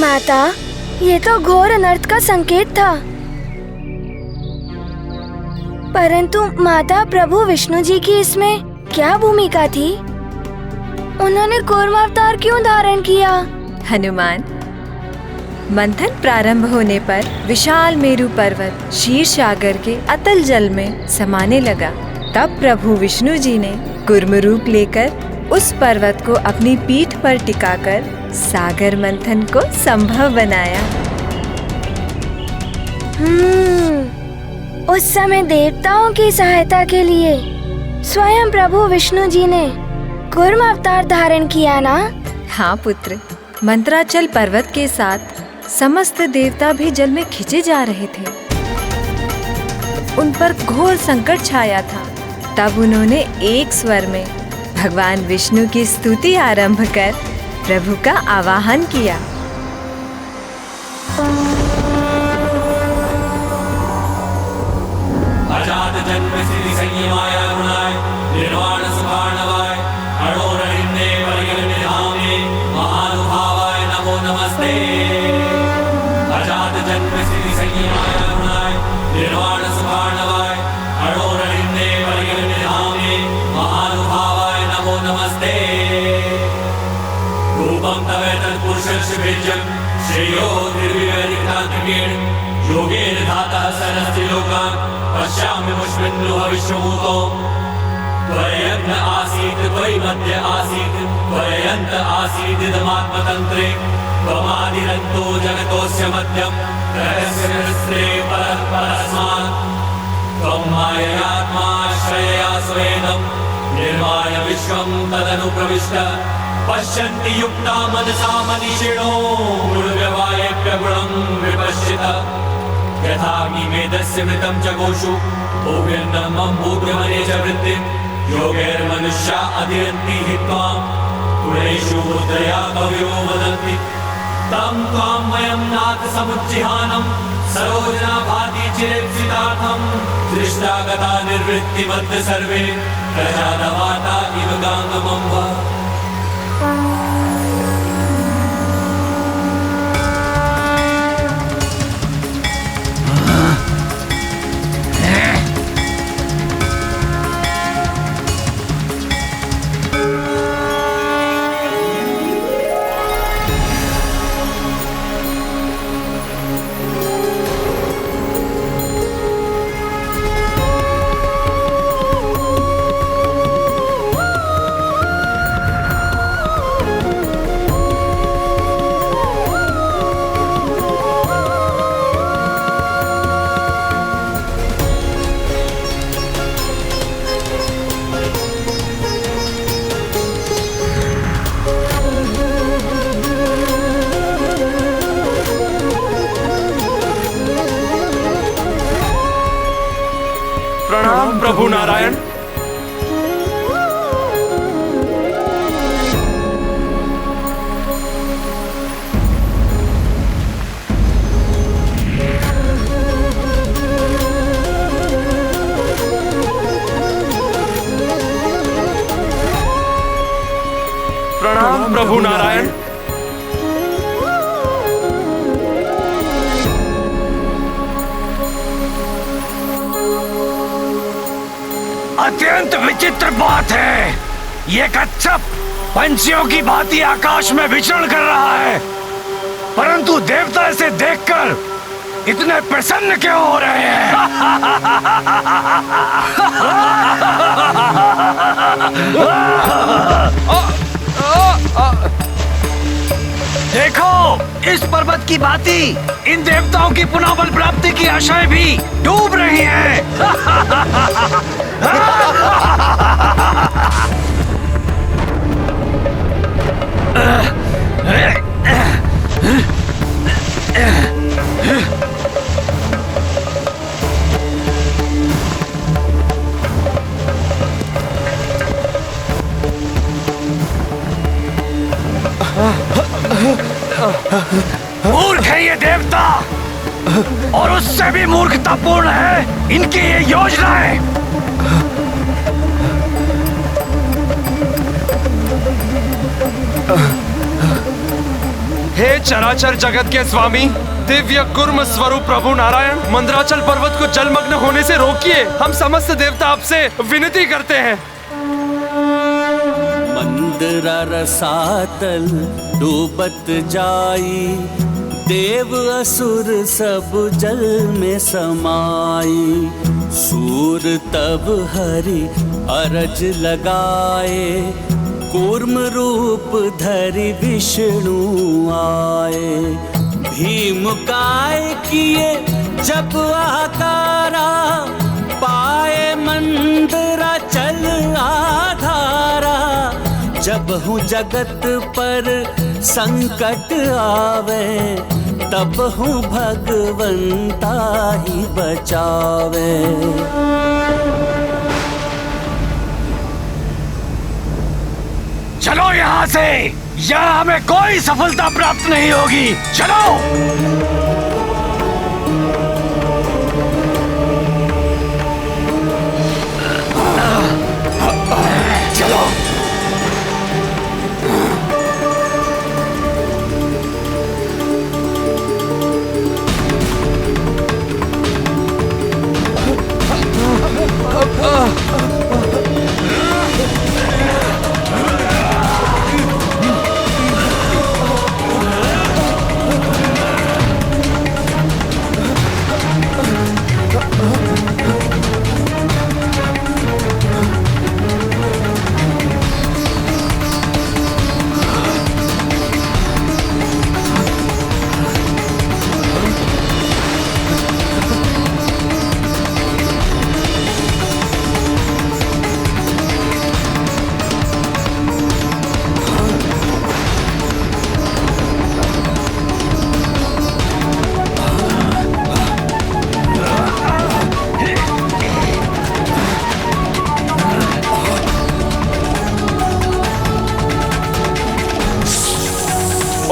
माता, ये तो घोर अनर्थ का संकेत था। परंतु माता, प्रभु विष्णु जी की इसमें क्या भूमिका थी? उन्होंने कूर्मावतार क्यों धारण किया? हनुमान, मंथन प्रारंभ होने पर विशाल मेरु पर्वत क्षीर सागर के अतल जल में समाने लगा। तब प्रभु विष्णु जी ने कूर्म रूप लेकर उस पर्वत को अपनी पीठ पर टिकाकर सागर मंथन को संभव बनाया। उस समय देवताओं की सहायता के लिए स्वयं प्रभु विष्णु जी ने कूर्म अवतार धारण किया ना? हाँ पुत्र, मंत्राचल पर्वत के साथ समस्त देवता भी जल में खींचे जा रहे थे। उन पर घोर संकट छाया था। तब उन्होंने एक स्वर में भगवान विष्णु की स्तुति आरंभ कर प्रभु का आवाहन किया। अजात जन्म श्री संयमाय गुणाय निर्वाण सुखार्णवाय अडोरहिन्ने परिगणिधामे महानुभावाय नमो नमस्ते। अजात जन्म श्री संयमाय गुणाय निर्वाण सुखार्णवाय अडोरहिन्ने परिगणिधामे महानुभावाय नमो नमस्ते। रूपं तव तत्पुरुषस्य भेजं श्रेयो निर्विवेदिकान्तिकेन योगेन धातः सरस्ति लोकान् पश्यामि मुष्मिन् विश्वभूतो। त्वयज्ञ आसीत् त्वयि मध्य आसीत् त्वयन्त आसीत् इदमात्मतन्त्रे। त्वमादिरन्तो जगतोऽस्य मध्यं रहस्य रहस्ये परः परस्मात्। त्वं माययात्माश्रयया स्वेदं निर्माय विश्वं तदनु प्रविष्ट। पश्यन्ति युक्ता मनसा मनीषिणो गुणव्यवायेभ्य गुणं विपश्चित। यथाग्निमेधस्य मृतं च गोषु भोग्यन्नं भूग्यमने च वृत्तिं योगैर्मनुष्या अधिरन्ति हि त्वां गुणेषु मुद्रया कवयो वदन्ति। तं त्वां वयं नाथ समुज्जिहानं सरोजना भाति चिरेप्सितार्थं। दृष्टा गता निर्वृत्तिमद्ध सर्वे प्रजातवाता इव गाङ्गमं वा। प्रणाम प्रभु नारायण। प्रणाम प्रभु नारायण। अत्यंत विचित्र बात है, ये कच्छप पंछियों की भांति आकाश में विचरण कर रहा है, परंतु देवता इसे देखकर इतने प्रसन्न क्यों हो रहे हैं? देखो, इस पर्वत की भांति इन देवताओं की पुनः बल प्राप्ति की आशाएं भी डूब रही हैं। मूर्ख है ये देवता, और उससे भी मूर्खतापूर्ण है इनकी ये योजनाएं। हे चराचर जगत के स्वामी, दिव्य कुर्म स्वरूप प्रभु नारायण, मंदराचल पर्वत को जलमग्न होने से रोकिए। हम समस्त देवता आपसे विनती करते हैं। मंदरा रसातल डूबत जाई, देव असुर सब जल में समाई। सूर तब हरि अरज लगाए, कूर्म रूप धरि विष्णु आए। भीम काय किए जब आकारा पाए मंदिरा चल आधारा। जब हूँ जगत पर संकट आवे तब हूँ भगवंता ही बचावे। चलो यहाँ से, यहाँ हमें कोई सफलता प्राप्त नहीं होगी। चलो। चलो।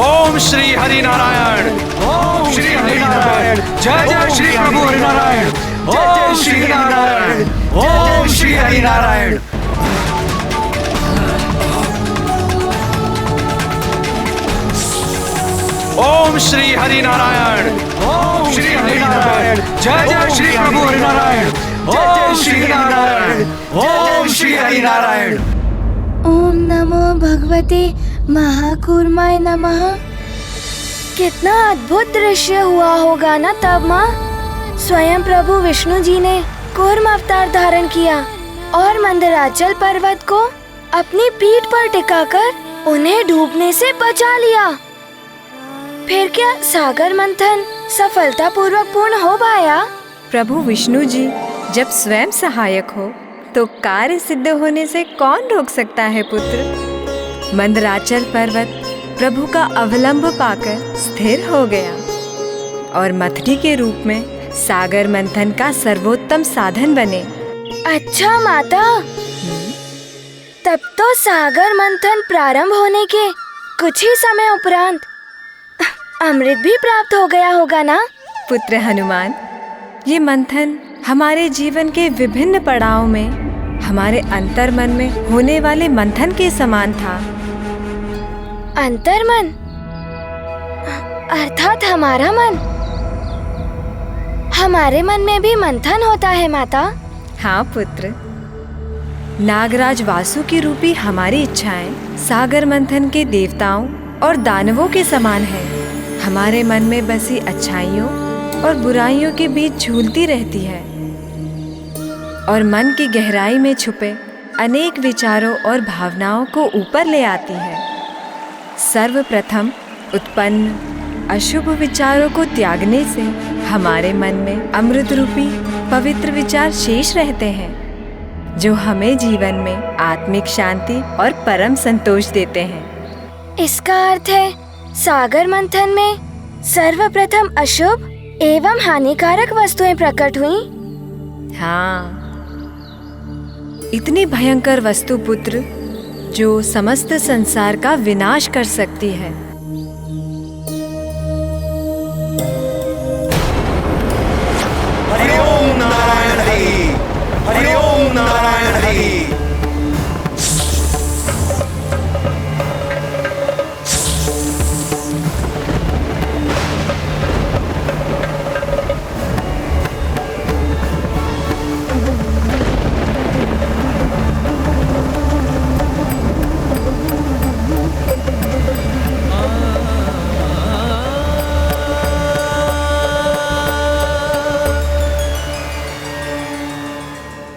ओम श्री हरि नारायण। ओम श्री हरि नारायण। जय जय श्री प्रभु हरि नारायण। ओम श्री हरि नारायण। ओम श्री हरि नारायण। ओम श्री हरि नारायण। ओम श्री हरि नारायण। जय जय श्री प्रभु हरि नारायण। ओम श्री हरि नारायण। ओम श्री हरि नारायण। ओम नमो भगवते महाकूर्माय नमः। कितना अद्भुत दृश्य हुआ होगा ना तब माँ। स्वयं प्रभु विष्णु जी ने कूर्म अवतार धारण किया और मंदराचल पर्वत को अपनी पीठ पर टिकाकर उन्हें डूबने से बचा लिया। फिर क्या सागर मंथन सफलतापूर्वक पूर्ण हो पाया? प्रभु विष्णु जी जब स्वयं सहायक हो तो कार्य सिद्ध होने से कौन रोक सकता है पुत्र। मंदराचल पर्वत प्रभु का अवलंब पाकर स्थिर हो गया और मथनी के रूप में सागर मंथन का सर्वोत्तम साधन बने। अच्छा माता, तब तो सागर मंथन प्रारंभ होने के कुछ ही समय उपरांत अमृत भी प्राप्त हो गया होगा ना? पुत्र हनुमान, ये मंथन हमारे जीवन के विभिन्न पड़ाव में हमारे अंतर्मन में होने वाले मंथन के समान था। अंतर्मन अर्थात हमारा मन। हमारे मन में भी मंथन होता है माता? हाँ पुत्र, नागराज वासुकी रूपी हमारी इच्छाएं सागर मंथन के देवताओं और दानवों के समान है। हमारे मन में बसी अच्छाइयों और बुराइयों के बीच झूलती रहती है और मन की गहराई में छुपे अनेक विचारों और भावनाओं को ऊपर ले आती है। सर्वप्रथम उत्पन्न अशुभ विचारों को त्यागने से हमारे मन में अमृत रूपी पवित्र विचार शेष रहते हैं, जो हमें जीवन में आत्मिक शांति और परम संतोष देते हैं। इसका अर्थ है सागर मंथन में सर्वप्रथम अशुभ एवं हानिकारक वस्तुएं प्रकट हुई। हाँ, इतनी भयंकर वस्तु पुत्र जो समस्त संसार का विनाश कर सकती है। हरि ओम नारायण हरि। हरि ओम नारायण हरि।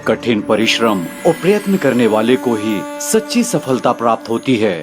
कठिन परिश्रम और प्रयत्न करने वाले को ही सच्ची सफलता प्राप्त होती है।